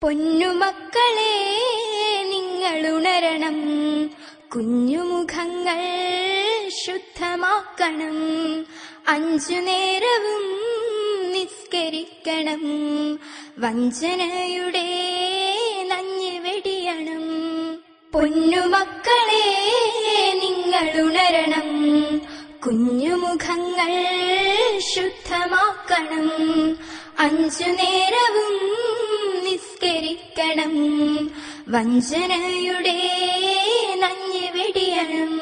പൊന്നുമക്കളെ നിങ്ങളുണരണം, കുഞ്ഞുമുഖങ്ങൾ ശുദ്ധമാക്കണം, 5 നേരവും നിസ്കരിക്കണം, വഞ്ചനയുടെ നഞ്ഞ് വെടിയണം. പൊന്നുമക്കളെ നിങ്ങളുണരണം, കുഞ്ഞുമുഖങ്ങൾ ശുദ്ധമാക്കണം, 5 നേരവും നിസ്കരിക്കണം, വഞ്ചനയുടെ നഞ്ഞ് വെടിയണം.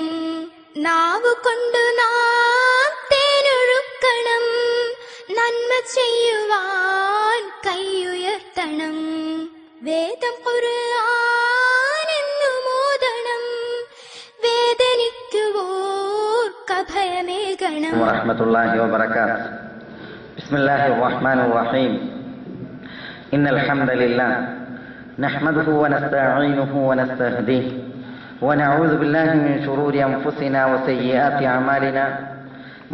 നാവുകൊണ്ടു നാം തേനൊഴുക്കണം, നന്മ ചെയ്യുവാൻ കൈയുയർത്തണം, വേദം ഖുർആൻ എന്നു മോദണം, വേദനിക്കുവോർക്കഭയമേകണം. വറഹ്മത്തുള്ളാഹി വബറകാതുഹു. ബിസ്മില്ലാഹിർ റഹ്മാനിർ റഹീം. ഇന്നൽ ഹംദലില്ലാഹ് നഹ്മദുഹു വനസ്തഈനുഹു വനസ്തഹ്ദീഹി വനഊദു ബില്ലാഹി മിൻ ശുറൂരി അൻഫുസിനാ വസയ്യിആതി അഅമാലിനാ.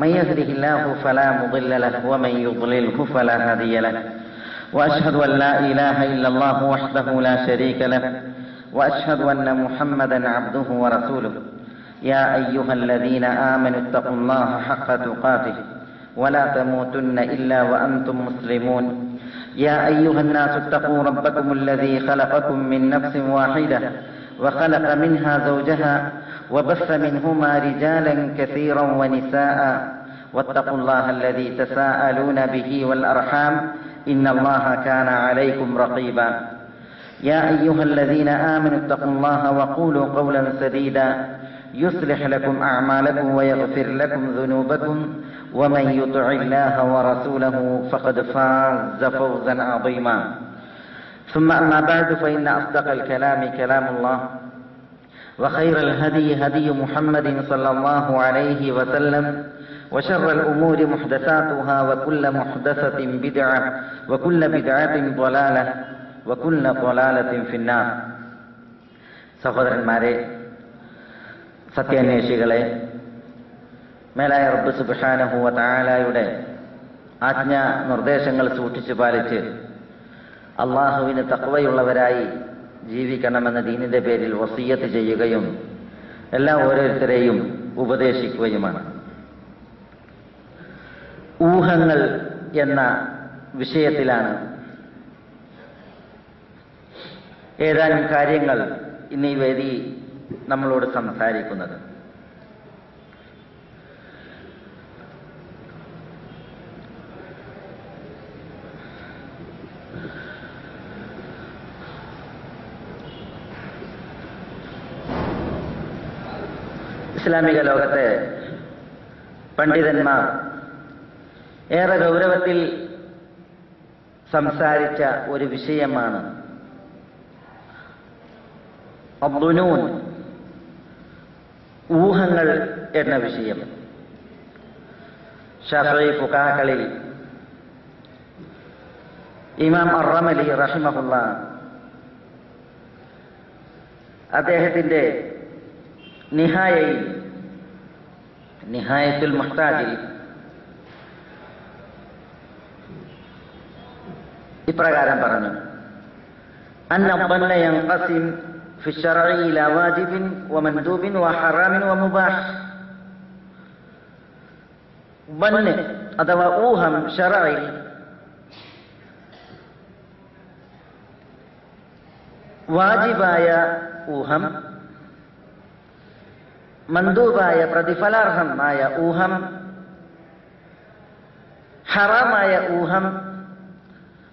മൻ യഹ്ദിഹില്ലാഹു ഫലാ മുളില്ല ലഹു വമൻ യുദ്ലിൽഹു ഫലാ ഹാദിയ ലഹു. വഅശ്ഹദു അൻ ലാ ഇലാഹ ഇല്ലല്ലാഹു വഹ്ദഹു ലാ ശരീക ലഹു വഅശ്ഹദു അന്ന മുഹമ്മദൻ അബ്ദുഹു വറസൂലുഹു. യാ അയ്യുഹല്ലദീന ആമനു ഇത്തഖുല്ലാഹ ഹഖ്ക തുഖാതിഹി ولا تموتن إلا وأنتم مسلمون. يا أيها الناس اتقوا ربكم الذي خلقكم من نفس واحدة وخلق منها زوجها وبث منهما رجالا كثيرا ونساء واتقوا الله الذي تساءلون به والأرحام إن الله كان عليكم رقيبا. يا أيها الذين آمنوا اتقوا الله وقولوا قولا سديدا يصلح لكم أعمالكم ويغفر لكم ذنوبكم ومن يطع الله ورسوله فقد فاز فوزا عظيما. ثم أما بعد فإن أصدق الكلام كلام الله وخير الهدي هدي محمد صلى الله عليه وسلم وشر الأمور محدثاتها وكل محدثة بدعة وكل بدعة ضلالة وكل ضلالة في النار. സഹോദരന്മാരെ, സത്യാന്വേഷികളെ, മേലായ റബ്ബ് സുബ്ഹാനഹു വ തആലയുടെ ആജ്ഞാ നിർദ്ദേശങ്ങൾ സൂക്ഷിച്ചു പാലിച്ച് അള്ളാഹുവിന് തഖ്വയുള്ളവരായി ജീവിക്കണമെന്ന് ദീനിന്റെ പേരിൽ വസിയ്യത്ത് ചെയ്യുകയും എല്ലാ ഓരോരുത്തരെയും ഉപദേശിക്കുകയുമാണ്. ഊഹങ്ങൾ എന്ന വിഷയത്തിലാണ് ഏതാനും കാര്യങ്ങൾ ഇന്ന് ഈ വേദി നമ്മളോട് സംസാരിക്കുന്നത്. ഇസ്ലാമിക ലോകത്തെ പണ്ഡിതന്മാർ ഏറെ ഗൗരവത്തിൽ സംസാരിച്ച ഒരു വിഷയമാണ് അദ്ദുനൂൻ, ഊഹങ്ങൾ എന്ന വിഷയം. ശാഫിഈ ഫുഖഹാക്കളിൽ ഇമാം അർ-റമലി റഹിമഹുല്ലാഹ് അദ്ദേഹത്തിന്റെ നിഹായത്തുൽ മുഹ്താജിൽ ഇപ്രകാരം പറഞ്ഞു: അന്ന അദ്ദന്ന യൻഖസിം ഫി ശർഇ ഇലാ വാജിബിൻ വമൻദൂബിൻ വഹറാമിൻ വമുബാഹ്. വന്ന് അഥവാ ഊഹം ശർഇൽ വാജിബായ ഊഹം, മന്ദൂബായ പ്രതിഫലാർഹമായ ഊഹം, ഹറാമായ ഊഹം,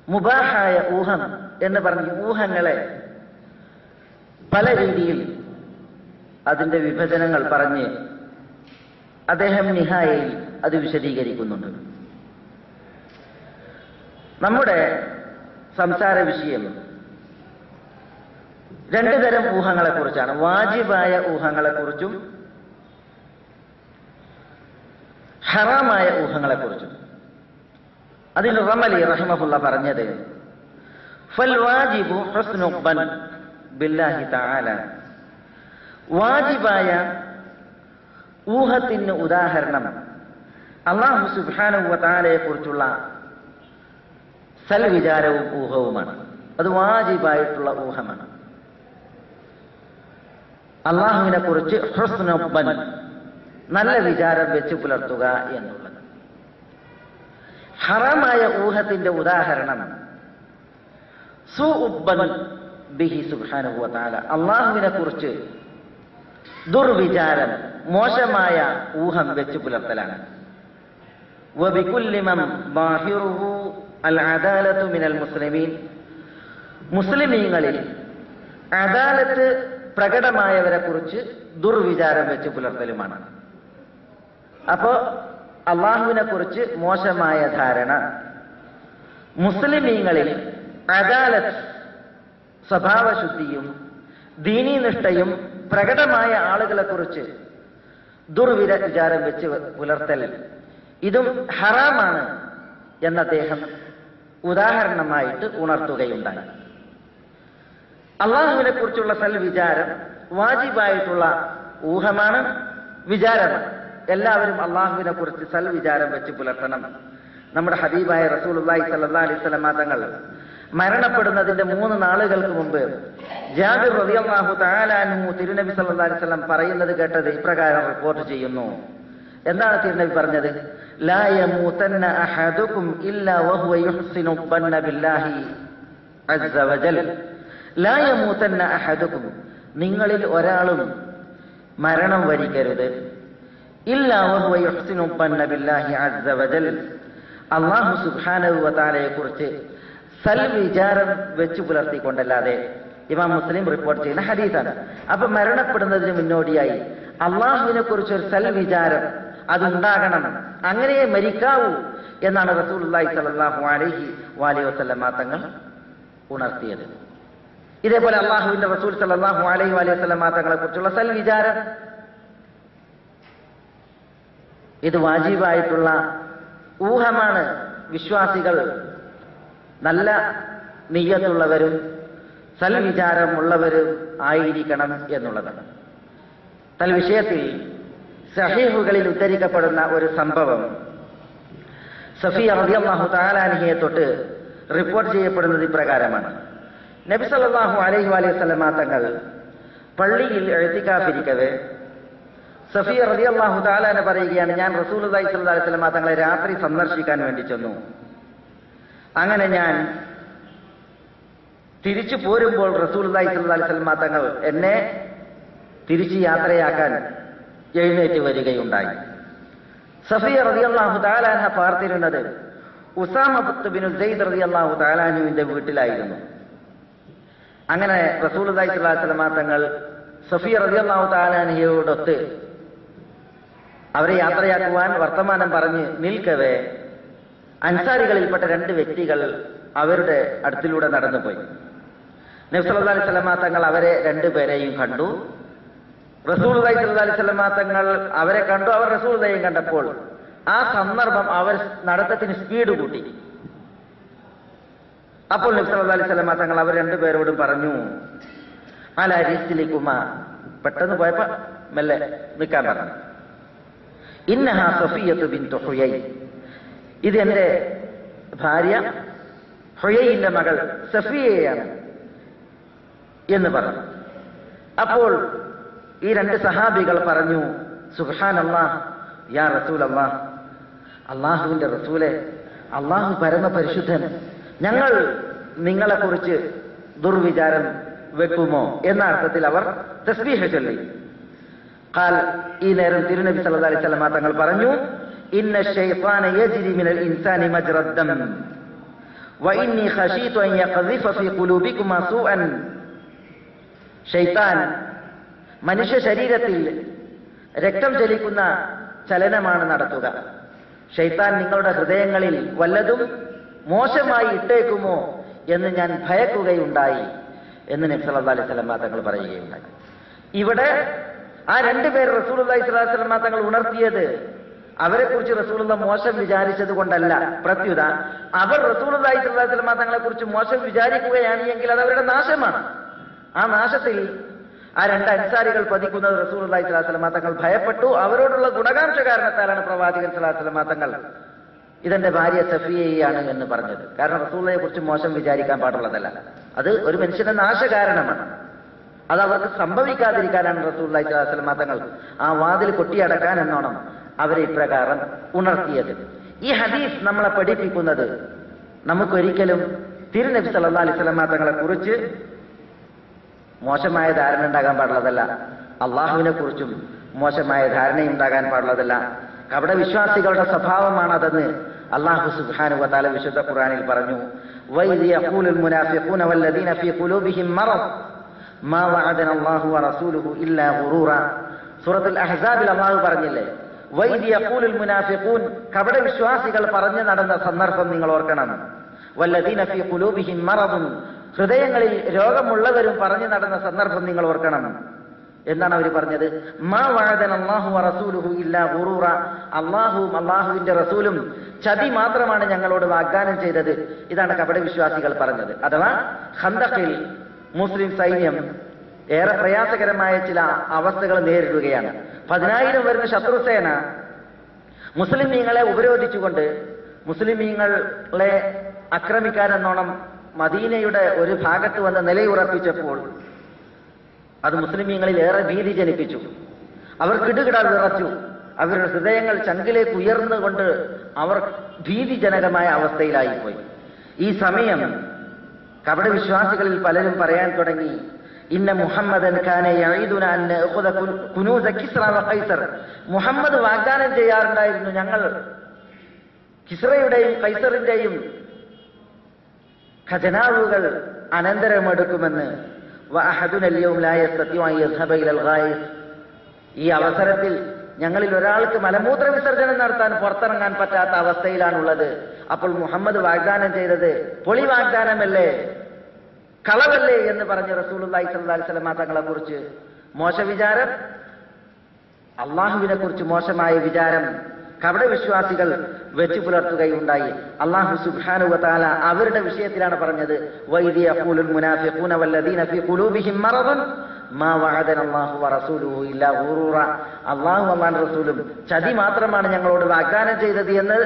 മുബാഹായ ഊഹം എന്ന് പറഞ്ഞ് ഊഹങ്ങളെ പല രീതിയിൽ അതിന്റെ വിഭജനങ്ങൾ പറഞ്ഞ് അദ്ദേഹം നിഹായയിൽ അത് വിശദീകരിക്കുന്നുണ്ട്. നമ്മുടെ സംസാര വിഷയം 2 തരം ഊഹങ്ങളെക്കുറിച്ചാണ്. വാജിബായ ഊഹങ്ങളെക്കുറിച്ചും ഹറാമായ ഊഹങ്ങളെക്കുറിച്ചും. അതിൽ റമലി റഹിമഹുള്ള പറഞ്ഞത് ഫൽ വാജിബു ഹുസ്നു ظن ബില്ലാഹി തആല. വാജിബായ ഊഹത്തിന് ഉദാഹരണം അല്ലാഹു സുബ്ഹാനഹു വ തആലയെ കുറിച്ചുള്ള സൽവിചാരവും ഊഹവുമാണ്. അത് വാജിബായിട്ടുള്ള ഊഹമാണ്. അള്ളാഹുവിനെ കുറിച്ച് ഹുസ്നുബ്ബൻ, നല്ല വിചാരം വെച്ച് പുലർത്തുക എന്നുള്ളത്. ഹറാമായ ഊഹത്തിന്റെ ഉദാഹരണം സുഉബ്ബൻ ബിഹി സുബ്ഹാനഹു വ തആല, അള്ളാഹുവിനെ കുറിച്ച് ദുർവിചാരം, മോശമായ ഊഹം വെച്ച് പുലർത്തലാണ്. വബികുല്ലി മൻ ബാഹിറുഹു അൽ അദാലത്തു മിനൽ മുസ്ലിമീൻ, മുസ്ലിമീങ്ങളിൽ അദാലത്ത് പ്രകടമായവരെ കുറിച്ച് ദുർവിചാരം വെച്ച് പുലർത്തലുമാണ്. അപ്പോ അള്ളാഹുവിനെ കുറിച്ച് മോശമായ ധാരണ, മുസ്ലിമീങ്ങളിൽ അദാലത്ത്, സ്വഭാവശുദ്ധിയും ദീനീനിഷ്ഠയും പ്രകടമായ ആളുകളെ കുറിച്ച് ദുർവിചാരം വെച്ച് പുലർത്തൽ, ഇതും ഹറാമാണ് എന്ന് അദ്ദേഹം ഉദാഹരണമായിട്ട് ഉണർത്തുകയുണ്ടായി. അള്ളാഹുവിനെ കുറിച്ചുള്ള സൽവിചാരം വാജിബായിട്ടുള്ള ഊഹമാണ്, വിചാരമാണ്. എല്ലാവരും അള്ളാഹുവിനെ കുറിച്ച് സൽവിചാരം വെച്ച് പുലർത്തണം. നമ്മുടെ ഹബീബായ റസൂലുള്ളാഹി സ്വല്ലല്ലാഹു അലൈഹി വസല്ലം തങ്ങൾ മരണപ്പെടുന്നതിന്റെ 3 നാളുകൾക്ക് മുമ്പ് ജാബിർ റളിയല്ലാഹു തആല അൻഹു തിരുനബി സല്ലല്ലാഹു അലൈഹി വസല്ലം പറയുന്നത് കേട്ടത് ഇപ്രകാരം റിപ്പോർട്ട് ചെയ്യുന്നു. എന്താണ് തിരുനബി പറഞ്ഞത്? ലാ യമൂതന്ന അഹദുകും ഇല്ലാ വഹുവ യുഹ്സിനു ظن ബില്ലാഹി അസ്സ വജൽ. ലാ യമൂതന്ന അഹദുകും, നിങ്ങളിൽ ഒരാളും മരണം വരിക്കരുത്. ഇല്ലാ വഹുവ യുഹ്സിനു ظن ബില്ലാഹി അസ്സ വജൽ, അല്ലാഹു സുബ്ഹാനഹു വ തആലയെ കുറിച്ച് സൽവിചാരം വെച്ച് പുലർത്തിക്കൊണ്ടല്ലാതെ. ഇമാം മുസ്ലിം റിപ്പോർട്ട് ചെയ്യുന്ന ഹദീസാണ്. അപ്പൊ മരണപ്പെടുന്നതിന് മുന്നോടിയായി അള്ളാഹുവിനെ കുറിച്ച് ഒരു സൽവിചാരം അതുണ്ടാകണം, അങ്ങനെയേ മരിക്കാവൂ എന്നാണ് റസൂലുള്ളാഹി സ്വല്ലല്ലാഹു അലൈഹി വസല്ലം തങ്ങൾ ഉണർത്തിയത്. ഇതേപോലെ അള്ളാഹുവിന്റെ റസൂൽ സ്വല്ലല്ലാഹു അലൈഹി വസല്ലം തങ്ങളെ കുറിച്ചുള്ള സൽവിചാരം, ഇത് വാജിബായിട്ടുള്ള ഊഹമാണ്. വിശ്വാസികൾ നല്ല നിയ്യത്തുള്ളവരും സൽവിചാരമുള്ളവരും ആയിരിക്കണം എന്നുള്ളതാണ്. തൽവിഷയത്തിൽ സഹീഹുകളിൽ ഉദ്ധരിക്കപ്പെടുന്ന ഒരു സംഭവം സഫിയ റളിയല്ലാഹു തആല അൻഹയെ തൊട്ട് റിപ്പോർട്ട് ചെയ്യപ്പെടുന്നത് ഇപ്രകാരമാണ്. നബി സല്ലല്ലാഹു അലൈഹി വസല്ലം തങ്ങൾ പള്ളിയിൽ ഇഅ്തികാഫിരിക്കവേ സഫിയ റളിയല്ലാഹു തആല അൻഹ പറയുകയാണ്, ഞാൻ റസൂലുള്ളാഹി സ്വല്ലല്ലാഹു അലൈഹി വസല്ലം തങ്ങളെ രാത്രി സന്ദർശിക്കാൻ വേണ്ടി ചെന്നു. അങ്ങനെ ഞാൻ തിരിച്ചു പോരുമ്പോൾ റസൂലുള്ളാഹി സ്വല്ലല്ലാഹു അലൈഹി വസല്ലം തങ്ങൾ എന്നെ തിരിച്ച് യാത്രയാക്കാൻ എഴുന്നേറ്റ് വരികയുണ്ടായി. സഫിയ റളിയല്ലാഹു തആല അൻഹ പാർത്തിരുന്നത് ഉസാമ ബിൻ സെയ്ദ് റളിയല്ലാഹു തആല അൻഹുവിന്റെ വീട്ടിലായിരുന്നു. അങ്ങനെ റസൂലുള്ളാഹി സ്വല്ലല്ലാഹു അലൈഹി വസല്ലം തങ്ങൾ സഫിയ റളിയല്ലാഹു തആല അൻഹയോടൊത്ത് അവരെ യാത്രയാക്കുവാൻ വർത്തമാനം പറഞ്ഞ് നിൽക്കവേ അൻസാരികളിൽപ്പെട്ട 2 വ്യക്തികൾ അവരുടെ അടുത്തിലൂടെ നടന്നുപോയി. നബി സല്ലല്ലാഹു അലൈഹി വസല്ലം തങ്ങൾ അവരെ 2 പേരെയും കണ്ടു. റസൂലുള്ളാഹി സ്വല്ലല്ലാഹു അലൈഹി വസല്ലം തങ്ങൾ അവരെ കണ്ടു, അവർ റസൂലുള്ളാഹിയെ കണ്ടപ്പോൾ ആ സന്ദർഭം അവർ നടത്തത്തിന് സ്പീഡ് കൂട്ടി. അപ്പോൾ നബി സല്ലല്ലാഹു അലൈഹി വസല്ലം തങ്ങൾ അവർ 2 പേരോടും പറഞ്ഞു, അലാ റിസ്ലികുമാ, പെട്ടെന്ന് പോയപ്പോ മെല്ലെ നിൽക്കാൻ പറഞ്ഞു. ഇന്നഹാ സഫിയ്യത്തു ബിൻതു ഹുയൈ, ഇത് എന്റെ ഭാര്യ ഹുയൈന്റെ മകൾ സഫിയയാണ് എന്ന് പറഞ്ഞു. അപ്പോൾ ഈ 2 സഹാബികൾ പറഞ്ഞു, സുബ്ഹാനല്ലാഹ് യാ റസൂലല്ലാഹ്, അള്ളാഹുവിന്റെ റസൂലെ, അള്ളാഹു പരമപരിശുദ്ധൻ, ഞങ്ങൾ നിങ്ങളെ കുറിച്ച് ദുർവിചാരം വെക്കുമോ എന്ന അർത്ഥത്തിൽ അവർ തസ്ബീഹ് ചൊല്ലി. ഖാൽ, ഈ നേരം തിരുനബി സല്ലല്ലാഹു അലൈഹി വസല്ലം തങ്ങൾ പറഞ്ഞു, ഇന്ന ശൈത്താന യജ്രി മിനൽ ഇൻസാനി മജ്റദ് ദം വഇന്നി ഖശീതു അൻ യഖ്ദിഫ ഫീ ഖുലൂബികുമാ സൂഅൻ. ശൈത്താൻ മനുഷ്യ ശരീരത്തിൽ രക്തം ചലിക്കുന്ന ചലനമാണ് നടത്തുക. ശൈത്താൻ നിങ്ങളുടെ ഹൃദയങ്ങളിൽ വല്ലതും മോശമായി ഇട്ടേക്കുമോ എന്ന് ഞാൻ ഭയക്കുകയുണ്ടായി എന്ന് നബി സല്ലല്ലാഹു അലൈഹി വസല്ലം തങ്ങൾ പറയുകയുണ്ടായി. ഇവിടെ ആ 2 പേർ റസൂലുള്ളാഹി സ്വല്ലല്ലാഹു അലൈഹി വസല്ലം തങ്ങൾ ഉണർത്തിയത് അവരെ കുറിച്ച് റസൂലുള്ള മോശം വിചാരിച്ചത് കൊണ്ടല്ല, പ്രത്യുത അവർ റസൂലുള്ളാഹി സ്വല്ലല്ലാഹു അലൈഹി വസല്ലം തങ്ങളെ കുറിച്ച് മോശം വിചാരിക്കുകയാണ് എങ്കിൽ അത് അവരുടെ നാശമാണ്. ആ നാശത്തിൽ ആ 2 അൻസാരികൾ പതിക്കുന്നത് റസൂലുള്ളാഹി സ്വല്ലല്ലാഹു അലൈഹി വസല്ലം തങ്ങൾ ഭയപ്പെട്ടു. അവരോടുള്ള ഗുണകാംക്ഷ കാരണത്താലാണ് പ്രവാചകൻ സ്വല്ലല്ലാഹു അലൈഹി വസല്ലം തങ്ങൾ ഇതെന്റെ ഭാര്യ സഫിയയാണ് എന്ന് പറഞ്ഞത്. കാരണം റസൂലുള്ളാഹിയെ കുറിച്ച് മോശം വിചാരിക്കാൻ പാടുള്ളതല്ല. അത് ഒരു മനുഷ്യന്റെ നാശകാരണമാണ്. അത് അവർക്ക് സംഭവിക്കാതിരിക്കാനാണ് റസൂലുള്ളാഹി സ്വല്ലല്ലാഹു അലൈഹി വസല്ലം തങ്ങൾ ആ വാതിൽ കൊട്ടിയടക്കാൻ എന്നോണം അവരെ ഇപ്രകാരം ഉണർത്തിയത്. ഈ ഹദീസ് നമ്മളെ പഠിപ്പിക്കുന്നത് നമുക്കൊരിക്കലും തിരുനബി സല്ലല്ലാഹു അലൈഹി വസല്ലം തങ്ങളെ കുറിച്ച് മോശമായ ധാരണ ഉണ്ടാകാൻ പാടുള്ളതല്ല. അള്ളാഹുവിനെ കുറിച്ചും മോശമായ ധാരണയുണ്ടാകാൻ പാടുള്ളതല്ല. കപട വിശ്വാസികളുടെ സ്വഭാവമാണതെന്ന് അല്ലാഹു സുബ്ഹാനഹു വ തആല വിശുദ്ധ ഖുർആനിൽ പറഞ്ഞു. വഇദ് യഖൂലുൽ മുനാഫിഖൂന വല്ലദീന ഫീ ഖുലൂബിഹിം മറദ് മാ വഅദന അല്ലാഹു വ റസൂലുഹു ഇല്ലാ ഗുറൂറ. സൂറത്തുൽ അഹ്സാബിൽ അല്ലാഹു പറഞ്ഞില്ലേ, വഇദ് യഖൂലുൽ മുനാഫിഖൂൻ, കപട വിശ്വാസികൾ പറഞ്ഞു നടന്ന സന്ദർഭം നിങ്ങൾ ഓർക്കണം. വല്ലദീന ഫീ ഖുലൂബിഹിം മറദുൻ, ഹൃദയങ്ങളിൽ രോഗമുള്ളവരും പറഞ്ഞു നടന്ന സന്ദർഭം നിങ്ങൾ ഓർക്കണം. എന്താണ് അവർ പറഞ്ഞത്? മാ വഅദന അല്ലാഹു വ റസൂലുഹു ഇല്ലാ ഗുറൂറ, അല്ലാഹുവും അല്ലാഹുവിന്റെ റസൂലും ചതി മാത്രമാണ് ഞങ്ങളോട് വാഗ്ദാനം ചെയ്തത്. ഇതാണ് കപട വിശ്വാസികൾ പറഞ്ഞത്. അഥവാ ഖന്തഖിൽ മുസ്ലിം സൈന്യം ഏറെ പ്രയാസകരമായ ചില അവസ്ഥകൾ നേരിടുകയാണ്. 10,000 വരുന്ന ശത്രുസേന മുസ്ലിമീങ്ങളെ ഉപരോധിച്ചുകൊണ്ട് മുസ്ലിമീങ്ങളെ ആക്രമിക്കാനെന്നോണം മദീനയുടെ ഒരു ഭാഗത്ത് വന്ന് നിലയുറപ്പിച്ചപ്പോൾ അത് മുസ്ലിമീങ്ങളിൽ ഏറെ ഭീതി ജനിപ്പിച്ചു. അവർ കിടുകിട വിറച്ചു. അവരുടെ ഹൃദയങ്ങൾ ചങ്കിലേക്ക് ഉയർന്നുകൊണ്ട് അവർ ഭീതിജനകമായ അവസ്ഥയിലായിപ്പോയി. ഈ സമയം കപട വിശ്വാസികളിൽ പലരും പറയാൻ തുടങ്ങി, ഇന്ന മുഹമ്മദൻ കാന യഈദുന അൻ നഅഖുദ കുനൂസ കിസ്റ വ ഖൈസർ. മുഹമ്മദ് വാഗ്ദാനം ചെയ്യാറുണ്ടായിരുന്നു, ഞങ്ങൾ കിസ്റയുടെയും കൈസറിന്റെയും ഖജനാവുകൾ അനന്തരമെടുക്കുമെന്ന്. വഅഹദുന അൽയൗം ലാ യസ്തതിഉ അൻ യദ്ഹബ ഇലൽ ഗായിസ്. ഈ അവസരത്തിൽ ഞങ്ങളിൽ ഒരാൾക്ക് മലമൂത്ര വിസർജനം നടത്താൻ പുറത്തിറങ്ങാൻ പറ്റാത്ത അവസ്ഥയിലാണുള്ളത്. അപ്പോൾ മുഹമ്മദ് വാഗ്ദാനം ചെയ്തത് പൊളി വാഗ്ദാനമല്ലേ, കളവല്ലേ എന്ന് പറഞ്ഞ് റസൂലുള്ളാഹി സ്വല്ലല്ലാഹു അലൈഹി വസല്ലം തങ്ങളെ കുറിച്ച് മോശവിചാരം, അള്ളാഹുവിനെ കുറിച്ച് മോശമായ വിചാരം കപട വിശ്വാസികൾ വെച്ചു പുലർത്തുകയുണ്ടായി. അല്ലാഹു സുബ്ഹാനഹു വ തആല അവരുടെ വിഷയത്തിലാണ് പറഞ്ഞത്, വഇദ് യഖൂലുൽ മുനാഫിഖൂന വല്ലദീന ഫീ ഖുലൂബിഹിം മറദുൻ മാ വഅദന അല്ലാഹു വ റസൂലുഹു ഇല്ലാ ഗുറൂറ. അല്ലാഹു അല്ലാഹുവിന്റെ റസൂലും ചതി മാത്രമാണ് ഞങ്ങളോട് വാഗ്ദാനം ചെയ്തത് എന്ന്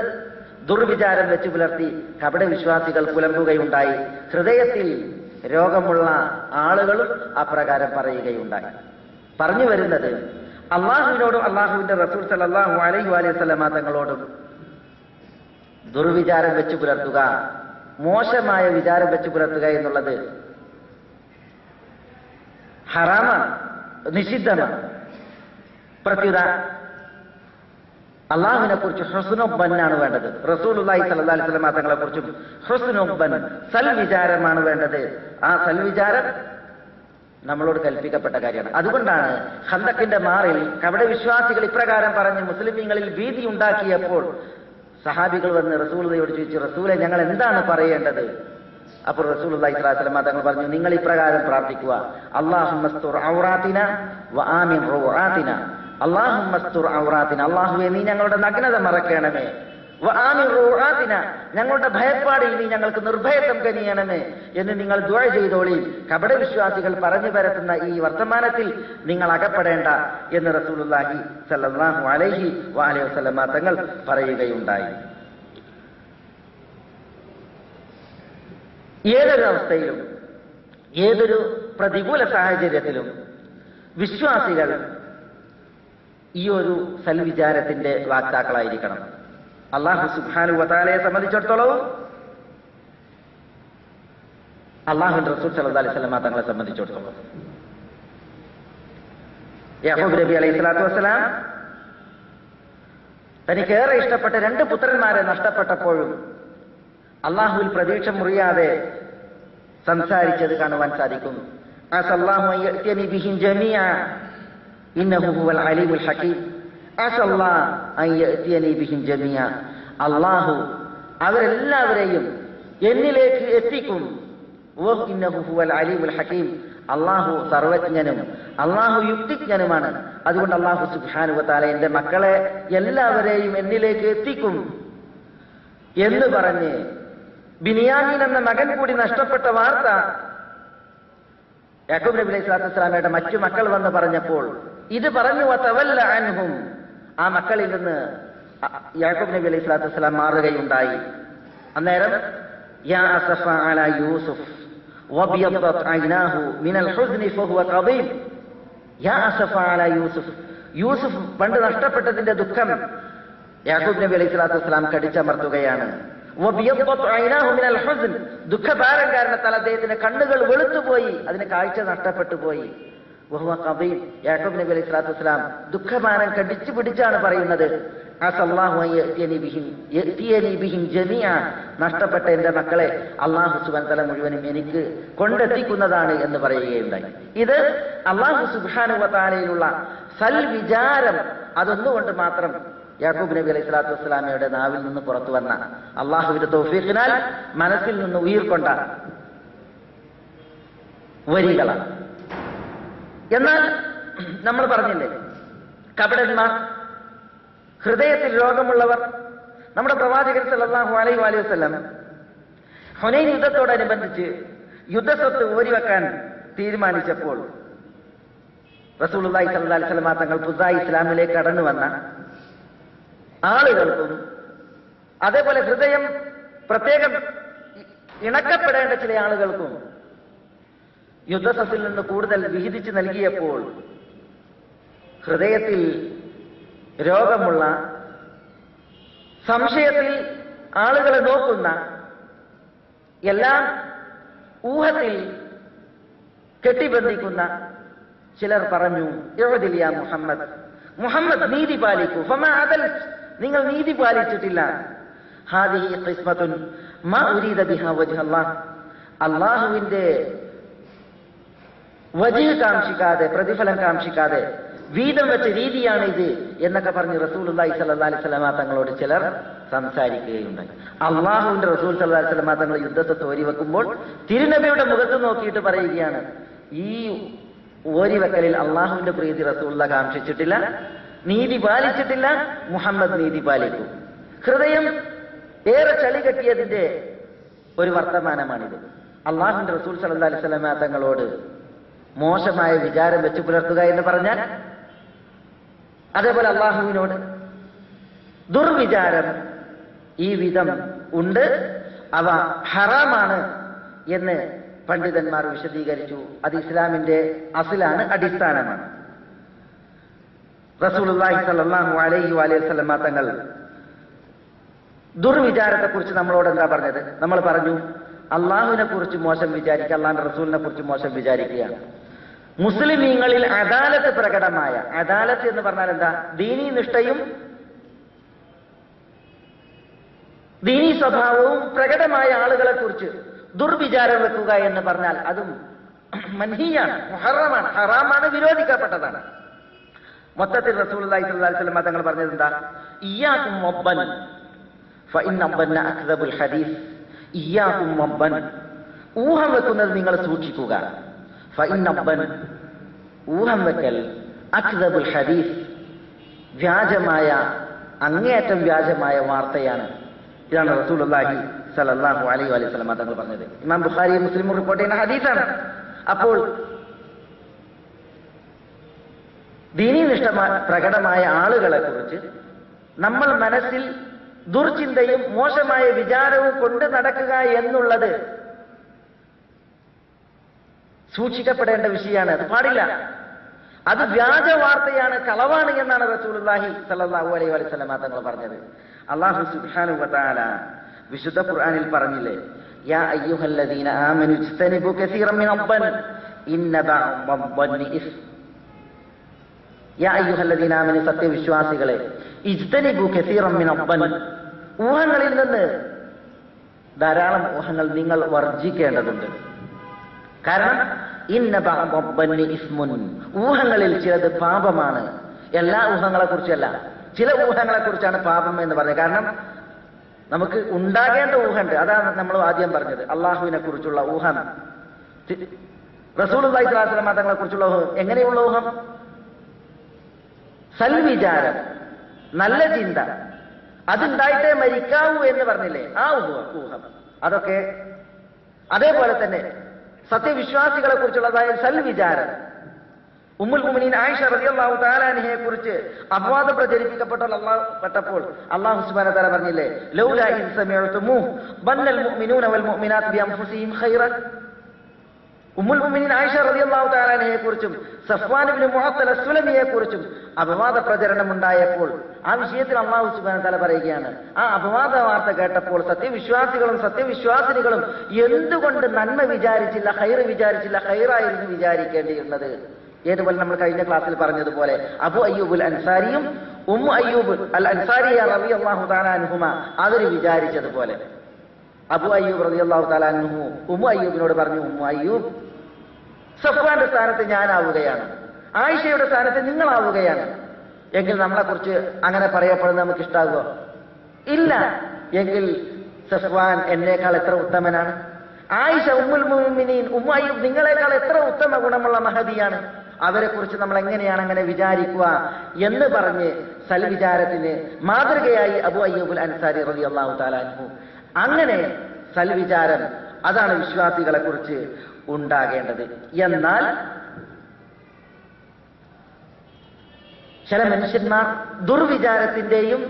ദുർവിചാരം വെച്ചു പുലർത്തി കപട വിശ്വാസികൾ പുലമ്പുകയുണ്ടായി. ഹൃദയത്തിൽ രോഗമുള്ള ആളുകളും അപ്രകാരം പറയുകയുണ്ടായി. പറഞ്ഞു വരുന്നത്, അള്ളാഹുവിനോടും അള്ളാഹുവിന്റെ റസൂൽ സല്ലല്ലാഹു അലൈഹി വസല്ലം തങ്ങളോടും ദുർവിചാരം വെച്ചു പുലർത്തുക, മോശമായ വിചാരം വെച്ചു പുലർത്തുക എന്നുള്ളത് ഹറാമാണ്, നിഷിദ്ധമാണ്. പ്രത്യുത അള്ളാഹുവിനെ കുറിച്ച് ഹുസ്നുബ്ബനാണ് വേണ്ടത്. റസൂലുള്ളാഹി സ്വല്ലല്ലാഹു അലൈഹി വസല്ലം തങ്ങളെ കുറിച്ചും ഹുസ്നുബ്ബൻ, സൽവിചാരമാണ് വേണ്ടത്. ആ സൽവിചാരം നമ്മളോട് കൽപ്പിക്കപ്പെട്ട കാര്യമാണ്. അതുകൊണ്ടാണ് ഖന്തഖിന്റെ മാറിൽ കപട വിശ്വാസികൾ ഇപ്രകാരം പറഞ്ഞ് മുസ്ലിമീങ്ങളിൽ ഭീതി ഉണ്ടാക്കിയപ്പോൾ സഹാബികൾ വന്ന് റസൂലുള്ളാഹിയോട് ചോദിച്ചു, റസൂലെ ഞങ്ങൾ എന്താണ് പറയേണ്ടത്? അപ്പോൾ റസൂലുള്ളാഹി സ്വല്ലല്ലാഹു അലൈഹി വസല്ലം തങ്ങൾ പറഞ്ഞു, നിങ്ങൾ ഇപ്രകാരം പ്രാർത്ഥിക്കുക, അല്ലാഹുമ്മസ്തുർ ഔറാതിന വ ആമിൻ റൗആതിന. അല്ലാഹുമ്മസ്തുർ ഔറാതിന, അല്ലാഹുവേ നീ ഞങ്ങളുടെ നഗ്നത മറക്കണമേ. വ ആമിൻ റൗആതിന, ഞങ്ങളുടെ ഭയപ്പാടിൽ നീ ഞങ്ങൾക്ക് നിർഭയത്വം കനിയണമേ എന്ന് നിങ്ങൾ ദുആ ചെയ്തോളി. കപട വിശ്വാസികൾ പറഞ്ഞു പരത്തുന്ന ഈ വർത്തമാനത്തിൽ നിങ്ങൾ അകപ്പെടേണ്ട എന്ന് റസൂലുള്ളാഹി സ്വല്ലല്ലാഹു അലൈഹി വസല്ലം തങ്ങൾ പറയുകയുണ്ടായി. ഏതൊരു അവസ്ഥയിലും ഏതൊരു പ്രതികൂല സാഹചര്യത്തിലും വിശ്വാസികൾ ഈ ഒരു സൽവിചാരത്തിന്റെ വാക്താക്കളായിരിക്കണം. അല്ലാഹു സുബ്ഹാനഹു വ തആലയെ സംബന്ധിച്ചിടത്തോളം അല്ലാഹുവിന്റെ റസൂൽ സല്ലല്ലാഹു അലൈഹി വസല്ലം തങ്ങളെ സംബന്ധിച്ചിടത്തോളം യാഖൂബ് നബി അലൈഹി സ്വലാത്തു വസ്സലാം തനിക്കേറെ ഇഷ്ടപ്പെട്ട 2 പുത്രന്മാരെ നഷ്ടപ്പെട്ടപ്പോഴും അള്ളാഹുവിൽ പ്രതീക്ഷ മുറിയാതെ സംസാരിച്ചത് കാണുവാൻ സാധിക്കും. അസല്ലാഹു അൻ യഅ്തിയനി ബിഹിം ജമീഅ ഇന്നഹു ഹുവൽ അലീമുൽ ഹകീം. അസല്ലാഹു അൻ യഅ്തിയനി ബിഹിം ജമീഅ, അല്ലാഹു അവരെല്ലാവരെയും എന്നിലേക്ക് എത്തിക്കും. ഇന്നഹു ഹുവൽ അലീമുൽ ഹകീം, അല്ലാഹു സർവജ്ഞനും അല്ലാഹു യുക്തിജ്ഞനുമാണ്. അതുകൊണ്ട് അല്ലാഹു സുബ്ഹാനഹു വ തആല എന്റെ മക്കളെ എല്ലാവരെയും എന്നിലേക്ക് എത്തിക്കും എന്ന് പറഞ്ഞ് ബിനിയാമീൻ എന്ന മകൻ കൂടി നഷ്ടപ്പെട്ട വാർത്ത യാക്കൂബ് നബി അലൈഹി സ്വലാത്തു വസ്സലാമയുടെ മറ്റു മക്കൾ വന്ന് പറഞ്ഞപ്പോൾ ഇത് പറഞ്ഞു വതവല്ല അൻഹും, ആ മക്കളിൽ നിന്ന് യാക്കൂബ് നബി അലൈഹി സ്വലാത്തു വസ്സലാം മാറുകയുണ്ടായി. അന്നേരം യാ അസഫ അലാ യൂസുഫ് وابيضت عيناه من الحزن فهو كظيم يا اسف على يوسف യൂസുഫ് പണ്ട് നഷ്ടപ്പെട്ടതിന്റെ ദുഃഖം യാക്കൂബ് നബി അലൈഹി സ്വലാത്തു വസ്സലാം കടിച്ചമർത്തുകയാണ്. ദുഃഖഭാരം കാരണത്താൽ അദ്ദേഹത്തിന്റെ കണ്ണുകൾ വെളുത്തുപോയി, അതിന് കാഴ്ച നഷ്ടപ്പെട്ടു പോയി. യാക്കൂബ് നബി അലൈഹി സ്വലാത്തു വസ്സലാം ദുഃഖഭാരം കടിച്ചു പിടിച്ചാണ് പറയുന്നത്, നഷ്ടപ്പെട്ട എന്റെ മക്കളെ അള്ളാഹു സുബ്ഹാനഹു വ തആല മുഴുവനും എനിക്ക് കൊണ്ടെത്തിക്കുന്നതാണ് എന്ന് പറയുകയുണ്ടായി. ഇത് അള്ളാഹു സുബ്ഹാനഹു വ തആലയിലുള്ള സൽവിചാരം അതൊന്നുകൊണ്ട് മാത്രം യാക്കൂബ് നബി അലൈഹി സ്വലാത്തു വസ്സലാമയുടെ നാവിൽ നിന്ന് പുറത്തു വന്ന അള്ളാഹുവിന്റെ തൗഫീഖിനാൽ മനസ്സിൽ നിന്ന് ഉയർക്കൊണ്ട വരികളാണ്. എന്നാൽ നമ്മൾ പറഞ്ഞില്ലേ, കപടന്മാർ, ഹൃദയത്തിൽ രോഗമുള്ളവർ, നമ്മുടെ പ്രവാചകൻ സല്ലല്ലാഹു അലൈഹി വസല്ലം ഹുനൈൻ യുദ്ധത്തോടനുബന്ധിച്ച് യുദ്ധസ്വത്ത് ഓരിവെക്കാൻ തീരുമാനിച്ചപ്പോൾ റസൂലുള്ളാഹി സ്വല്ലല്ലാഹു അലൈഹി വസല്ലം തങ്ങൾ പുതുതായി ഇസ്ലാമിലേക്ക് കടന്നു വന്ന ആളുകൾക്കും അതേപോലെ ഹൃദയം പ്രത്യേകം ഇണക്കപ്പെടേണ്ട ചില ആളുകൾക്കും യുദ്ധസ്വത്തിൽ നിന്ന് കൂടുതൽ വിഹിതിച്ച് നൽകിയപ്പോൾ ഹൃദയത്തിൽ രോഗമുള്ള, സംശയത്തിൽ ആളുകളെ നോക്കുന്ന, എല്ലാം ഊഹത്തിൽ കെട്ടിബന്ധിക്കുന്ന ചിലർ പറഞ്ഞു, യഅദിൽ യാ മുഹമ്മദ്, മുഹമ്മദ് നീതി പാലിക്കൂ, ഫമാ അദൽത്, നിങ്ങൾ നീതി പാലിച്ചിട്ടില്ല. ഹാദിഹി ഖിസ്മത്തുൻ മാ ഉരീദ ബിഹാ വജ്ഹ അല്ലാഹ്, അല്ലാഹുവിന്റെ വജ്ഹ് കാംക്ഷിക്കാതെ, പ്രതിഫലം കാംക്ഷിക്കാതെ വീതം വെച്ച രീതിയാണ് ഇത് എന്നൊക്കെ പറഞ്ഞ് റസൂലുള്ളാഹി സ്വല്ലല്ലാഹു അലൈഹി വസല്ലം തങ്ങളോട് ചിലർ സംസാരിക്കുകയുണ്ടായി. അള്ളാഹുവിന്റെ റസൂൽ സ്വല്ലല്ലാഹു അലൈഹി വസല്ലം തങ്ങൾ യുദ്ധത്തെ ഓരിവെക്കുമ്പോൾ തിരുനബിയുടെ മുഖത്ത് നോക്കിയിട്ട് പറയുകയാണ്, ഈ ഓരിവെക്കലിൽ അള്ളാഹുവിന്റെ പ്രീതി റസൂലുള്ളാഹി കാംക്ഷിച്ചിട്ടില്ല, നീതി പാലിച്ചിട്ടില്ല, മുഹമ്മദ് നീതി പാലിക്കും. ഹൃദയം ഏറെ ചളി കെട്ടിയതിന്റെ ഒരു വർത്തമാനമാണിത്. അള്ളാഹുവിന്റെ റസൂൽ സ്വല്ലല്ലാഹു അലൈഹി വസല്ലം തങ്ങളോട് മോശമായ വിചാരം വെച്ച് പുലർത്തുക എന്ന് പറഞ്ഞാൽ, അതേപോലെ അള്ളാഹുവിനോട് ദുർവിചാരം ഈ വിധം ഉണ്ട്, അവ ഹറാമാണ് എന്ന് പണ്ഡിതന്മാർ വിശദീകരിച്ചു. അത് ഇസ്ലാമിന്റെ അസ്ലാണ്, അടിസ്ഥാനമാണ്. റസൂലുള്ളാഹി സ്വല്ലല്ലാഹു അലൈഹി വസല്ലം തങ്ങൾ ദുർവിചാരത്തെ കുറിച്ച് നമ്മളോട് എന്താ പറഞ്ഞത്? നമ്മൾ പറഞ്ഞു, അള്ളാഹുവിനെ കുറിച്ച് മോശം വിചാരിക്കുക, അള്ളാഹുവിന്റെ റസൂലിനെ കുറിച്ച് മോശം വിചാരിക്കുകയാണ്. മുസ്ലിമീങ്ങളിൽ അദാലത്ത് പ്രകടമായ, അദാലത്ത് എന്ന് പറഞ്ഞാൽ എന്താ? ദീനീ നിഷ്ഠയും ദീനീ സ്വഭാവവും പ്രകടമായ ആളുകളെ കുറിച്ച് ദുർവിചാരം വെക്കുക എന്ന് പറഞ്ഞാൽ അതും മൻഹിയാണ്, മുഹറമാണ്, ഹറാമാണ്, വിരോധിക്കപ്പെട്ടതാണ്. മൊത്തത്തിൽ റസൂലുള്ളാഹി സ്വല്ലല്ലാഹു അലൈഹി വസല്ലം തങ്ങൾ പറഞ്ഞത് എന്താ? ഇയ്യാകും വബ്ബൻ ഫഇന്ന വബ്ബന അക്ദബുൽ ഹദീസ്, ഇയ്യാകും വബ്ബൻ, ഊഹം വെക്കുന്നത് നിങ്ങൾ സൂക്ഷിക്കുക. ഫഇന്ന വബ്ബൻ, ഊഹം വെക്കൽ, അക്ദബുൽ ഹദീസ്, വ്യാജമായ, അങ്ങേയറ്റം വ്യാജമായ വാർത്തയാണ്. ഇതാണ് റസൂലുള്ളാഹി സ്വല്ലല്ലാഹു അലൈഹി വസല്ലം തങ്ങൾ പറഞ്ഞത്. ഇമാം ബുഖാരി മുസ്ലിം റിപ്പോർട്ട് ചെയ്യുന്ന ഹദീസാണ്. അപ്പോൾ ദീനീ നിഷ്ഠ പ്രകടമായ ആളുകളെ കുറിച്ച് നമ്മൾ മനസ്സിൽ ദുർചിന്തയും മോശമായ വിചാരവും കൊണ്ട് നടക്കുക എന്നുള്ളത് സൂക്ഷിക്കപ്പെടേണ്ട വിഷയമാണ്. അത് പാടില്ല. അത് വ്യാജ വാർത്തയാണ്, കളവാണ് എന്നാണ് റസൂലുള്ളാഹി സ്വല്ലല്ലാഹു അലൈഹി വസല്ലം തങ്ങൾ പറഞ്ഞത്. അല്ലാഹു സുബ്ഹാനഹു വ തആല വിശുദ്ധ ഖുർആനിൽ പറഞ്ഞില്ലേ, യാ അയ്യുഹല്ലദീന ആമനു ഇജ്തനിബു കസീറൻ മിനദ്ദൻ ഇന്ന ബഅദ്ദന്നി ഇസ്, യാ അയ്യുഹല്ലദീന ആമനു, സത്യവിശ്വാസികളെ, ഇജ്തനിബു കസീറൻ മിനദ്ദൻ, ഊഹങ്ങളിൽ നിന്ന് ധാരാളം ഊഹങ്ങൾ നിങ്ങൾ വർജിക്കേണ്ടതുണ്ട്. കാരണം ഇന്ന ബഅദ്ദന്നി ഇസ്മുൻ, ഊഹങ്ങളിൽ ചിലത് പാപമാണ്. എല്ലാ ഊഹങ്ങളെ കുറിച്ചല്ല, ചില ഊഹങ്ങളെ കുറിച്ചാണ് പാപം എന്ന് പറഞ്ഞത്. കാരണം നമുക്ക് ഉണ്ടാകേണ്ട ഊഹമുണ്ട്. അതാണ് നമ്മൾ ആദ്യം പറഞ്ഞത്. അള്ളാഹുവിനെ കുറിച്ചുള്ള ഊഹം, റസൂലുള്ളാഹി സ്വല്ലല്ലാഹു അലൈഹി വസല്ലം തങ്ങളെ കുറിച്ചുള്ള ഊഹം, എങ്ങനെയുള്ള ഊഹം? സൽവിചാരം, നല്ല ചിന്ത, അതുണ്ടായിട്ടേ മരിക്കാവൂ എന്ന് പറഞ്ഞില്ലേ, ആ ഊഹം, അതൊക്കെ. അതേപോലെ തന്നെ സത്യവിശ്വാസികളെ കുറിച്ചുള്ളതായ സൽവിചാരം. ഉമ്മുൽ മുഅ്മിനീൻ ആയിഷ റളിയല്ലാഹു തആല അൻഹയെ കുറിച്ച് അപവാദം പ്രചരിപ്പിക്കപ്പെട്ടപ്പോൾ അല്ലാഹു സുബ്ഹാനഹു വ തആല പറഞ്ഞില്ലേ, ലൗലാ ഇൻ സമീഅതുമു ബന്നൽ മുഅ്മിനൂന വൽ മുഅ്മിനാത്ത് ബിഅൻഫുസിഹിം ഖൈറൻ, ഉമ്മുൽ മുഅ്മിനീൻ ആയിഷ റളിയല്ലാഹു തആല അൻഹയെ കുറിച്ചും സഫ്വാൻ ഇബ്നു മുഅത്തൽ അസ്സുലമിയെ കുറിച്ചും അപവാദ പ്രചരണം ഉണ്ടായപ്പോൾ ആ വിഷയത്തിൽ അല്ലാഹു സുബ്ഹാനഹു വ തആല പറയുകയാണ്, ആ അപവാദ വാർത്ത കേട്ടപ്പോൾ സത്യവിശ്വാസികളും സത്യവിശ്വാസിനികളും എന്തുകൊണ്ട് നന്മ വിചാരിച്ചില്ല, ഖൈർ വിചാരിച്ചില്ല, ഖൈറായിരുന്നു വിചാരിക്കേണ്ടിയിരുന്നത്. ഏതുപോലെ നമ്മൾ കഴിഞ്ഞ ക്ലാസ്സിൽ പറഞ്ഞതുപോലെ അബു അയ്യൂബുൽ അൻസാരിയും ഉമ്മു അയ്യൂബ് അൽ അൻസാരിയ റളിയല്ലാഹു തആല അൻഹുമ അവർ വിചാരിച്ചതുപോലെ അബു അയ്യൂബ് റളിയല്ലാഹു തആല അൻഹു ഉമ്മു അയ്യൂബിനോട് പറഞ്ഞു, ഉമ്മു അയ്യൂബ്, സഫ്വാന്റെ സ്ഥാനത്ത് ഞാനാവുകയാണ്, ആയിഷയുടെ സ്ഥാനത്ത് നിങ്ങളാവുകയാണ് എങ്കിൽ നമ്മളെക്കുറിച്ച് അങ്ങനെ പറയപ്പെടുന്നത് നമുക്ക് ഇഷ്ടാകുമോ? ഇല്ല. എങ്കിൽ സഫ്വാൻ എന്നേക്കാൾ എത്ര ഉത്തമനാണ്, ആയിഷ ഉമ്മുൽ മുഅ്മിനീൻ ഉമ്മു അയ്യൂബ് നിങ്ങളെക്കാൾ എത്ര ഉത്തമ ഗുണമുള്ള മഹദിയാണ്, അവരെ കുറിച്ച് നമ്മൾ എങ്ങനെയാണ് അങ്ങനെ വിചാരിക്കുക എന്ന് പറഞ്ഞ് സൽവിചാരത്തിന് മാതൃകയായി അബു അയ്യൂബുൽ അൻസാരി റളിയല്ലാഹു തആല അൻഹു. അങ്ങനെ സൽവിചാരം അതാണ് വിശ്വാസികളെ കുറിച്ച് ഉണ്ടാകേണ്ടത്. എന്നാൽ ചില മനുഷ്യന്മാർ ദുർവിചാരത്തിന്റെയും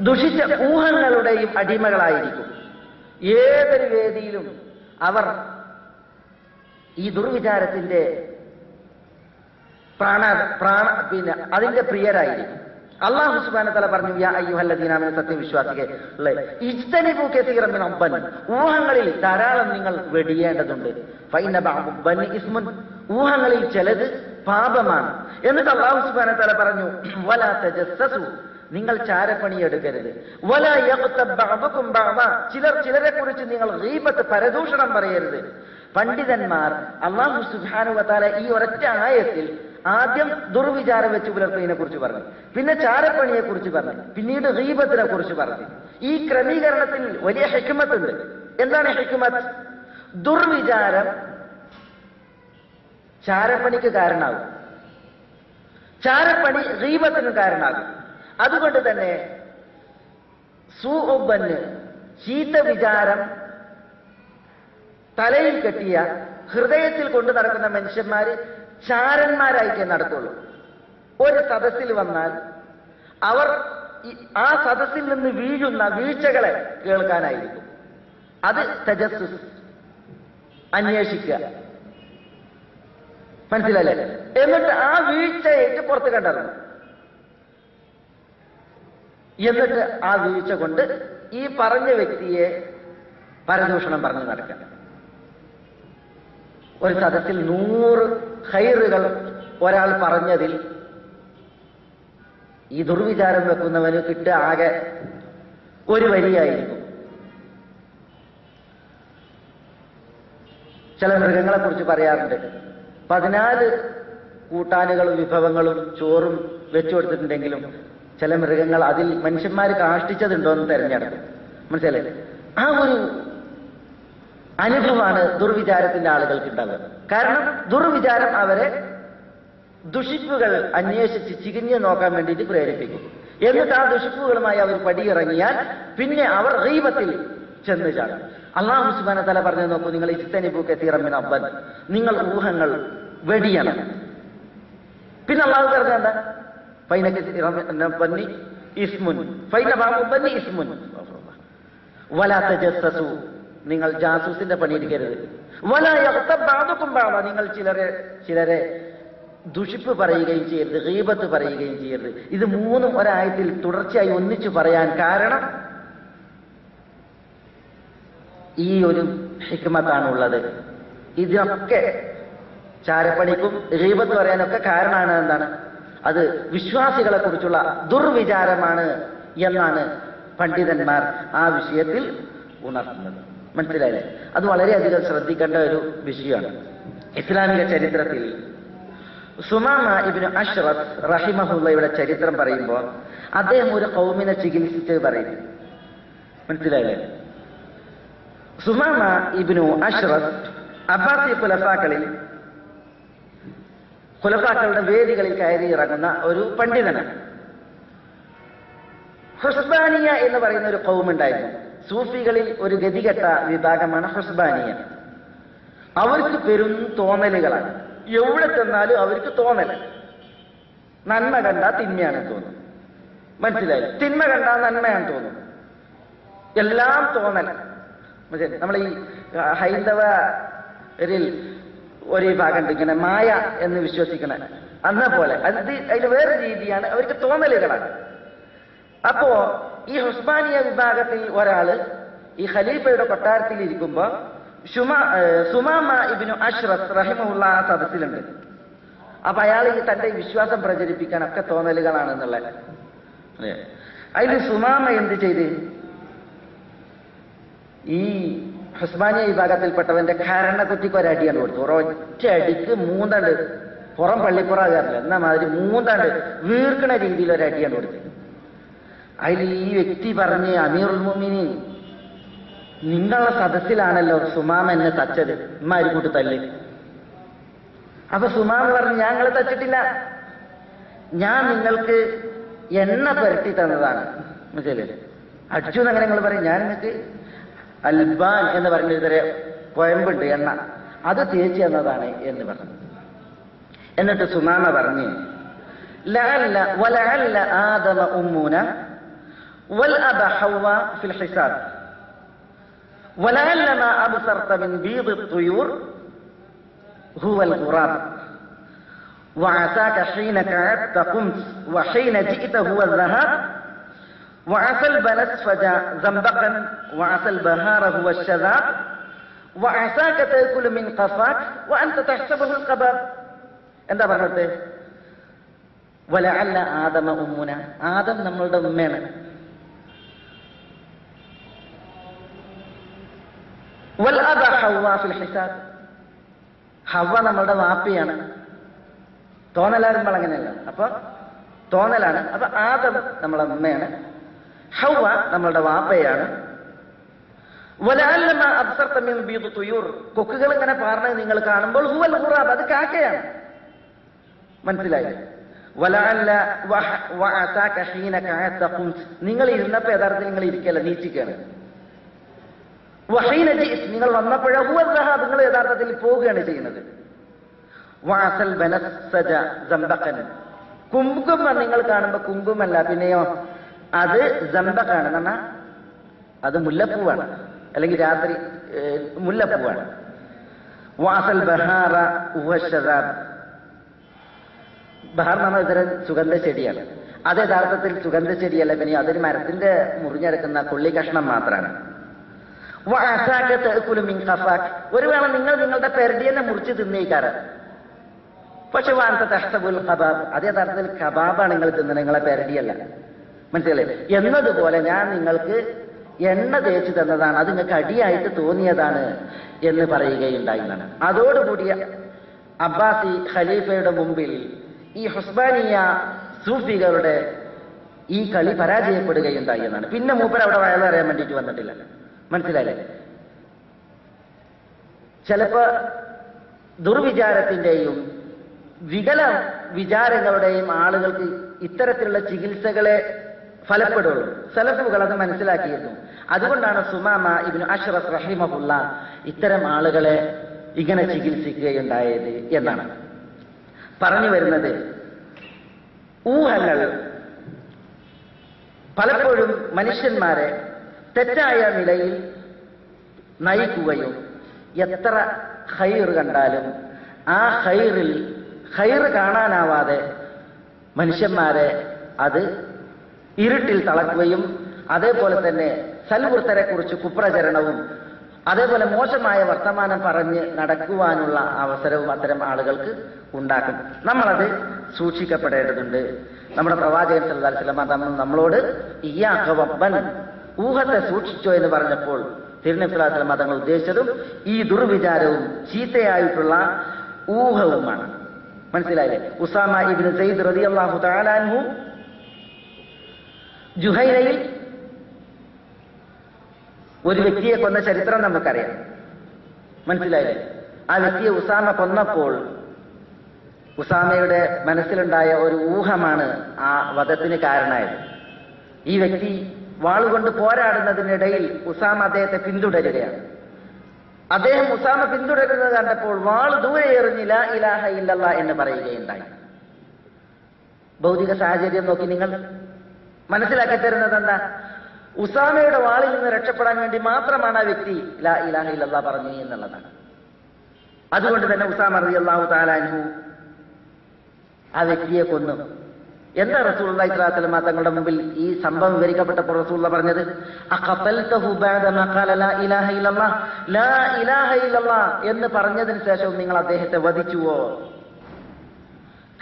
ദുഷിച്ച ഊഹങ്ങളുടെയും അടിമകളായിരിക്കും. ഏതൊരു വേദിയിലും അവർ ഈ ദുർവിചാരത്തിന്റെ പിന്നെ അതിന്റെ പ്രിയരായിരിക്കും. അല്ലാഹു സുബ്ഹാനഹു വ തആല പറഞ്ഞു, യാ അയ്യുഹല്ലദീന ആമനൂ, സത്യവിശ്വാസികളെ, ഇജ്തനിബൂ കസീറൻ മിൻ അബ്ബൻ, ഊഹങ്ങളിൽ ധാരാളം നിങ്ങൾ വെടിയേണ്ടതുണ്ട്. ഫഇന്ന ബഅദ ഇസ്മുൻ, ഊഹങ്ങളിൽ ചിലത് പാപമാണ്. എന്നിട്ട് അല്ലാഹു സുബ്ഹാനഹു വ തആല പറഞ്ഞു, വലാ തജസ്സസു, നിങ്ങൾ ചാരപ്പണിയെടുക്കരുത്. വലാ യഗ്തബ് ബഅദുകും ബഅദ, ചിലരെ കുറിച്ച് നിങ്ങൾ ഗീബത്ത് പരദൂഷണം പറയരുത്. പണ്ഡിതന്മാർ അല്ലാഹു സുബ്ഹാനഹു വ തആല ഈ ഒരൊറ്റ ആയത്തിൽ ആദ്യം ദുർവിചാരം വെച്ച് പുലർത്തുന്നതിനെ കുറിച്ച് പറഞ്ഞു, പിന്നെ ചാരപ്പണിയെ കുറിച്ച് പറഞ്ഞു, പിന്നീട് ഗീബത്തിനെ കുറിച്ച് പറഞ്ഞു. ഈ ക്രമീകരണത്തിൽ വലിയ ഹിക്മത്ത് ഉണ്ട്. എന്താണ് ഹിക്മത്ത്? ദുർവിചാരം ചാരപ്പണിക്ക് കാരണമാകും, ചാരപ്പണി ഗീബത്തിന് കാരണമാകും. അതുകൊണ്ട് തന്നെ സൂഉബ്ബന്, ചീത്ത വിചാരം തലയിൽ കെട്ടിയ ഹൃദയത്തിൽ കൊണ്ടു നടക്കുന്ന മനുഷ്യന്മാര് ചാരന്മാരായിട്ടേ നടക്കുള്ളൂ. ഒരു സദസ്സിൽ വന്നാൽ അവർ ആ സദസ്സിൽ നിന്ന് വീഴുന്ന വീഴ്ചകളെ കേൾക്കാനായിരിക്കും. അത് തജസ്സുസ്, അന്വേഷിക്കുക, മനസ്സിലല്ലേ? എന്നിട്ട് ആ വീഴ്ചയേറ്റ് പുറത്ത് കണ്ടിറങ്ങും. എന്നിട്ട് ആ വീഴ്ച കൊണ്ട് ഈ പറഞ്ഞ വ്യക്തിയെ പരദൂഷണം പറഞ്ഞു നടക്കാം. ഒരു സദസ്സിൽ 100 ഖൈറുകൾ ഒരാൾ പറഞ്ഞതിൽ ഈ ദുർവിചാരം വെക്കുന്നവന് കിട്ടുക ആകെ ഒരു വരിയായിരിക്കും. ചില മൃഗങ്ങളെ കുറിച്ച് പറയാറുണ്ട്, 14 കൂട്ടാനുകളും വിഭവങ്ങളും ചോറും വെച്ചു കൊടുത്തിട്ടുണ്ടെങ്കിലും ചില മൃഗങ്ങൾ അതിൽ മനുഷ്യന്മാർ കാഷ്ടിച്ചതുണ്ടോ എന്ന് തെരഞ്ഞെടുക്കും. മനസ്സിലല്ലേ? ആ ഒരു അനുഭവമാണ് ദുർവിചാരത്തിന്റെ ആളുകൾക്ക് ഉണ്ടാവുക. കാരണം ദുർവിചാരം അവരെ ദുഷിപ്പുകൾ അന്വേഷിച്ച് ചികിഞ്ഞു നോക്കാൻ വേണ്ടിയിട്ട് പ്രേരിപ്പിക്കും. എന്നിട്ട് ആ ദുഷിപ്പുകളുമായി അവർ പടിയിറങ്ങിയാൽ പിന്നെ അവർ ഗീബത്തിൽ ചെന്ന് ചാടും. അല്ലാഹു സുബ്ഹാനഹു വ തആല പറഞ്ഞു നോക്കൂ, നിങ്ങൾ ഇജ്തനിബൂ കസീറൻ മിൻ അബ്ബൻ, നിങ്ങൾ ഊഹങ്ങൾ വെടിയണം. പിന്നെ അല്ലാഹു പറഞ്ഞ എന്താ? ഫൈന കസീറൻ മിൻ അബ്ബനി ഇസ്മുൻ ഫൈന ബഅദ ഇസ്മുൻ വലാ തജസ്സസു, നിങ്ങൾ ജാസൂസിന്റെ പണിയെടുക്കരുത്. വലാ യഗ്തബ് ബഅദുകും ബഅദ, നിങ്ങൾ ചിലരെ ദുഷിപ്പ് പറയുകയും ചെയ്യരുത്, ഗീബത്ത് പറയുകയും ചെയ്യരുത്. ഇത് മൂന്നും ഒരായത്തിൽ തുടർച്ചയായി ഒന്നിച്ചു പറയാൻ കാരണം ഈ ഒരു ഹിക്മത്താണുള്ളത്. ഇതിനൊക്കെ ചാരപ്പണിക്കും ഗീബത്ത് പറയാനൊക്കെ കാരണമാണ് എന്താണ്? അത് വിശ്വാസികളെ കുറിച്ചുള്ള ദുർവിചാരമാണ് എന്നാണ് പണ്ഡിതന്മാർ ആ വിഷയത്തിൽ ഉണർത്തുന്നത്. മനസ്സിലായില്ലേ? അത് വളരെയധികം ശ്രദ്ധിക്കേണ്ട ഒരു വിഷയമാണ്. ഇസ്ലാമിക ചരിത്രത്തിൽ സുമാമ ഇബ്നു അഷ്റഫ് റഹിമഹുള്ളയുടെ ചരിത്രം പറയുമ്പോൾ അദ്ദേഹം ഒരു ഖൗമിനെ ചികിത്സിച്ച് പറയും. മനസ്സിലായില്ലേ? സുമാമ ഇബ്നു അഷ്റഫ് അബ്ബാസി ഖുലഫാക്കളുടെ വേദികളിൽ കയറി ഇറങ്ങുന്ന ഒരു പണ്ഡിതനാണ്. ഹുസ്ബാനിയ എന്ന് പറയുന്ന ഒരു ഖൗം ഉണ്ടായിരുന്നു. സൂഫികളിൽ ഒരു ഗതികെട്ട വിഭാഗമാണ് ഹുസ്ബാനിയ. അവർക്ക് പെരും തോന്നലുകളാണ്. എവിടെ ചെന്നാലും അവർക്ക് തോന്നൽ, നന്മ കണ്ടാ തിന്മയാണെന്ന് തോന്നും. മനസ്സിലായി? തിന്മ കണ്ടാ നന്മയാണെന്ന് തോന്നും. എല്ലാം തോന്നൽ. നമ്മൾ ഈ ഹൈന്ദവരിൽ ഒരു വിഭാഗമുണ്ട് ഇങ്ങനെ മായ എന്ന് വിശ്വസിക്കണ അന്ന പോലെ. അതിൽ വേറെ രീതിയാണ്, അവർക്ക് തോന്നലുകളാണ്. അപ്പോ ഈ ഉസ്മാനിയ വിഭാഗത്തിൽ ഒരാള് ഈ ഖലീഫയുടെ കൊട്ടാരത്തിൽ ഇരിക്കുമ്പോ സുമാമ ഇബ്നു അഷ്റഫ് റഹിമഹുള്ള ആ സദസ്സിലുണ്ട്. അപ്പൊ അയാൾ തന്റെ വിശ്വാസം പ്രചരിപ്പിക്കാനൊക്കെ തോന്നലുകളാണെന്നുള്ള അതിൽ സുമാമ എന്ത് ചെയ്ത് ഈ ഉസ്മാനിയ വിഭാഗത്തിൽപ്പെട്ടവന്റെ കരണക്കുറ്റിക്ക് ഒരടിയാണ് കൊടുത്തു. ഒരൊറ്റ അടിക്ക് മൂന്നണ്ട് പുറം പള്ളിപ്പുറാകാറില്ല എന്നാ മാതിരി മൂന്നണ്ട് വീർക്കണ രീതിയിൽ ഒരടിയാണ് കൊടുത്തത്. അതിൽ ഈ വ്യക്തി പറഞ്ഞ് അമീറുൽ മുഅ്മിനീൻ, നിങ്ങളുടെ സദസ്സിലാണല്ലോ സുമാമ എന്നെ തച്ചത്, ഇമ്മാരി കൂട്ട് തല്ല്. അപ്പൊ സുമാമ പറഞ്ഞു, ഞങ്ങളെ തച്ചിട്ടില്ല, ഞാൻ നിങ്ങൾക്ക് എണ്ണ പുരട്ടി തന്നതാണ്. മനസ്സിലല്ലേ? അടിച്ചു എന്നങ്ങനെ നിങ്ങൾ പറയും, ഞാൻ നിങ്ങൾക്ക് അൽബാൻ എന്ന് പറഞ്ഞൊരു കൊയമ്പുണ്ട് എണ്ണ, അത് തേച്ച് തന്നതാണ് എന്ന് പറഞ്ഞു. എന്നിട്ട് സുമാമ പറഞ്ഞ് വലഅല്ല ആദമ ഉമ്മൂന വൽഅബ ഹവ്വ ഫിൽ ഹിസാബ് വലഅല്ല മാ അബ്സർത മിൻ ബീദ് الطيور هو الغراب وعساك حين قعدت قمت وحين جئت هو الذهاب وعسى البنسفج زنبقا وعسى البهار هو الشذاب وعساك تأكل من قفاك وأنت تحسبه القباب. എന്താ പറഞ്ഞത്? വലഅല്ല ആദമ ഉമ്മുന, ആദം നമ്മളുടെ ഉമ്മയാണ്. വൽഅബ ഹവ്വ ഫിൽ ഹിസാബ്, ഹവ്വ നമ്മളുടെ വാപ്പയാണ്. തോന്നലാകുമ്പോൾ അങ്ങനെയല്ല, അപ്പൊ തോന്നലാണ്. അപ്പൊ ആദം നമ്മളെ ഉമ്മയാണ്, ഹവ്വ നമ്മളുടെ വാപ്പയാണ്. വലഅല്ല മാ അബ്സർത മിൻ ബീദ് തുയൂർ, കൊക്കുകൾ ഇങ്ങനെ പാർന്നത് നിങ്ങൾ കാണുമ്പോൾ ഹുവൽ ഖുറാബ്, അത് കാക്കയാണ്. മനസ്സിലായി? വലഅല്ല വഅസാക ഹീന കഅത ഖുംത്, നിങ്ങൾ ഇരുന്നപ്പോ യഥാർത്ഥത്തിൽ നിങ്ങൾ ഇരിക്കല്ല, നീച്ചിക്കാണ്. വഹീന ജിഇത്, നിങ്ങൾ വന്നപ്പോഴ ഹുവ ദഹബ്, നിങ്ങൾ യഥാർത്ഥത്തിൽ പോവുകയാണ് ചെയ്യുന്നത്. വഅസൽ ബനസജ സംബഖൻ, കുങ്കുമ നിങ്ങൾ കാണുമ്പോ കുങ്കുമല്ല, പിന്നെയോ അത് സംബഖാണ്. എന്നാ അത് മുല്ലപ്പൂവാണ്, അല്ലെങ്കിൽ രാത്രി മുല്ലപ്പൂവാണ്. വഅസൽ ബഹാറ ഹുവ ശദാബ്, ബഹാർ നമ്മൾ ഇത്തരം സുഗന്ധ ചെടിയാണ്. അത് യഥാർത്ഥത്തിൽ സുഗന്ധ ചെടിയല്ല, പിന്നെ അതൊരു മരത്തിന്റെ മുറിഞ്ഞെടുക്കുന്ന കൊള്ളി കഷ്ണം മാത്രമാണ്. ഒരു വേള നിങ്ങൾ നിങ്ങളുടെ പെരടിയെന്നെ മുറിച്ച് തിന്നേക്കാറ്. പക്ഷെ വാനത്തെ തഹ്സബുൽ ഖബാബ്, അത് യഥാർത്ഥത്തിൽ കബാബാണ് നിങ്ങൾ തിന്നുന്നത്, നിങ്ങളെ പെരടിയല്ല. മനസ്സിലായില്ലേ? എന്നതുപോലെ ഞാൻ നിങ്ങൾക്ക് എണ്ണ തേച്ച് തന്നതാണ്, അത് നിങ്ങൾക്ക് അടിയായിട്ട് തോന്നിയതാണ് എന്ന് പറയുകയുണ്ടായിരുന്നാണ്. അതോടുകൂടിയ അബ്ബാസി ഖലീഫയുടെ മുമ്പിൽ ഈ ഹുസ്ബാനിയ സൂഫികളുടെ ഈ കളി പരാജയപ്പെടുകയുണ്ടായി എന്നാണ്. പിന്നെ മൂപ്പർ അവിടെ വയലറിയാൻ വേണ്ടിയിട്ട് വന്നിട്ടില്ല. മനസ്സിലായില്ലേ? ചിലപ്പോ ദുർവിചാരത്തിന്റെയും വികല വിചാരങ്ങളുടെയും ആളുകൾക്ക് ഇത്തരത്തിലുള്ള ചികിത്സകളെ ഫലപ്പെടുള്ളൂ. സലഫുകൾ അത് മനസ്സിലാക്കിയിരുന്നു. അതുകൊണ്ടാണ് സുമാമ ഇബ്നു അഷ്റഫ് റഹിമഹുള്ള ഇത്തരം ആളുകളെ ഇങ്ങനെ ചികിത്സിക്കുകയുണ്ടായത് എന്നാണ് പറഞ്ഞു വരുന്നത്. ഊഹങ്ങൾ പലപ്പോഴും മനുഷ്യന്മാരെ തെറ്റായ നിലയിൽ നയിക്കുകയും എത്ര ഖൈർ കണ്ടാലും ആ ഖൈറിൽ ഖൈർ കാണാനാവാതെ മനുഷ്യന്മാരെ അത് ഇരുട്ടിൽ തളക്കുകയും അതേപോലെ തന്നെ സൽവൃത്തരെ കുറിച്ച് കുപ്രചരണവും അതേപോലെ മോശമായ വർത്തമാനം പറഞ്ഞ് നടക്കുവാനുള്ള അവസരവും അത്തരം ആളുകൾക്ക് ഉണ്ടാക്കും. നമ്മളത് സൂക്ഷിക്കപ്പെടേണ്ടതുണ്ട്. നമ്മുടെ പ്രവാചകൻ സല്ലല്ലാഹു അലൈഹി വസല്ലം നമ്മളോട് ഇയ്യാക വബ്ബൻ, ഊഹത്തെ സൂക്ഷിച്ചോ എന്ന് പറഞ്ഞപ്പോൾ തിരുനബി സല്ലല്ലാഹു അലൈഹി വസല്ലം തങ്ങൾ ഉദ്ദേശിച്ചതും ഈ ദുർവിചാരവും ചീത്തയായിട്ടുള്ള ഊഹവുമാണ്. മനസ്സിലായില്ലേ? ഉസാമ ഇബ്നു സയ്യിദ് റളിയല്ലാഹു തആല അൻഹു ജുഹൈനയിൽ ഒരു വ്യക്തിയെ കൊന്ന ചരിത്രം നമുക്കറിയാം. മനസ്സിലായില്ലേ? ആ വ്യക്തിയെ ഉസാമ കൊന്നപ്പോൾ ഉസാമയുടെ മനസ്സിലുണ്ടായ ഒരു ഊഹമാണ് ആ വധത്തിന് കാരണമായത്. ഈ വ്യക്തി വാളുകൊണ്ട് പോരാടുന്നതിനിടയിൽ ഉസാമ അദ്ദേഹത്തെ പിന്തുടരുകയാണ്. അദ്ദേഹം ഉസാമ പിന്തുടരുന്നത് കണ്ടപ്പോൾ വാൾ ദൂരെ എറിഞ്ഞ് ലാ ഇലാഹ ഇല്ലല്ലാഹ് എന്ന് പറയുകയുണ്ടായി. ഭൗതിക സാഹചര്യം നോക്കി നിങ്ങൾ മനസ്സിലാക്കി തരുന്നത് എന്താ? ഉസാമയുടെ വാളിൽ നിന്ന് രക്ഷപ്പെടാൻ വേണ്ടി മാത്രമാണ് ആ വ്യക്തി ലാ ഇലാഹ ഇല്ലല്ലാഹ് പറഞ്ഞു എന്നുള്ളതാണ്. അതുകൊണ്ട് തന്നെ ഉസാമ റളിയല്ലാഹു തആല അൻഹു ആ വ്യക്തിയെ കൊന്നു. എന്താ റസൂലുള്ളാഹി സ്വല്ലല്ലാഹു അലൈഹി വസല്ലം തങ്ങളുടെ മുമ്പിൽ ഈ സംഭവം വിവരിക്കപ്പെട്ടപ്പോൾ റസൂലുള്ള പറഞ്ഞത്, അഖതൽതഹു ബഅദ മാ ഖാല ലാ ഇലാഹ ഇല്ലല്ലാഹ്, ലാ ഇലാഹ ഇല്ലല്ലാഹ് എന്ന് പറഞ്ഞതിന് ശേഷം നിങ്ങൾ അദ്ദേഹത്തെ വധിച്ചുവോ?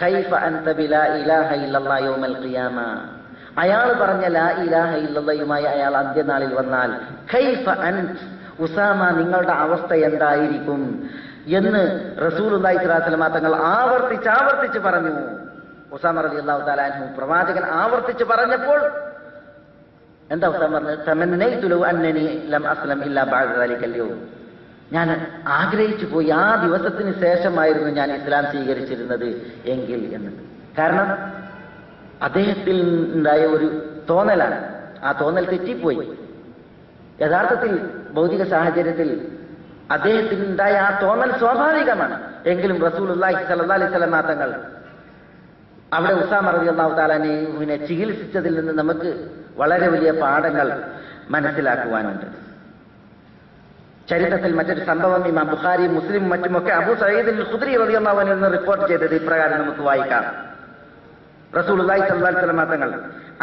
കൈഫ അൻത ബിലാ ഇലാഹ ഇല്ലല്ലാഹ് യൗമൽ ഖിയാമ, അയാൾ പറഞ്ഞ ലാ ഇലാഹ ഇല്ലല്ലാഹുമായി അയാൾ അന്ത്യനാളിൽ വന്നാൽ കൈഫ അൻത ഉസാമ, നിങ്ങളുടെ അവസ്ഥ എന്തായിരിക്കും എന്ന് റസൂലുള്ളാഹി സ്വല്ലല്ലാഹു അലൈഹി വസല്ലം തങ്ങൾ ആവർത്തിച്ച് പറഞ്ഞു. ഉസാമ റളിയല്ലാഹു തആല അൻഹു പ്രവാചകൻ ആവർത്തിച്ച് പറഞ്ഞപ്പോൾ എന്താ ഉസാമ പറഞ്ഞത്? തമന്നൈതു ലൗ അന്നനി ലം അസ്ലം ഇല്ലാ ബഅദ ദാലികൽ യൗം, ഞാൻ ആഗ്രഹിച്ചു പോയി ആ ദിവസത്തിന് ശേഷമായിരുന്നു ഞാൻ ഇസ്ലാം സ്വീകരിച്ചിരുന്നത് എങ്കിൽ എന്ന്. കാരണം അദ്ദേഹത്തിൽ ഉണ്ടായ ഒരു തോന്നലാണ്, ആ തോന്നൽ തെറ്റിപ്പോയി. യഥാർത്ഥത്തിൽ ഭൗതിക സാഹചര്യത്തിൽ അദ്ദേഹത്തിന് ഉണ്ടായ ആ തോന്നൽ സ്വാഭാവികമാണ്. എങ്കിലും റസൂലുള്ളാഹി സ്വല്ലല്ലാഹു അലൈഹി വസല്ലം തങ്ങൾ അവിടെ ഉസാമ റളിയല്ലാഹു തആല അൻഹുവിനെ ചികിത്സിച്ചതിൽ നിന്ന് നമുക്ക് വളരെ വലിയ പാഠങ്ങൾ മനസ്സിലാക്കുവാനുണ്ട്. ചരിത്രത്തിൽ മറ്റൊരു സംഭവം ഇമാം ബുഖാരി, മുസ്ലിം മറ്റുമൊക്കെ അബൂ സഈദ് അൽ ഖുദ്രി റളിയല്ലാഹു അൻഹു നിന്ന് റിപ്പോർട്ട് ചെയ്തത് ഇപ്രകാരം നമുക്ക് വായിക്കാം. റസൂലുള്ളാഹി സ്വല്ലല്ലാഹു അലൈഹി വസല്ലം തങ്ങൾ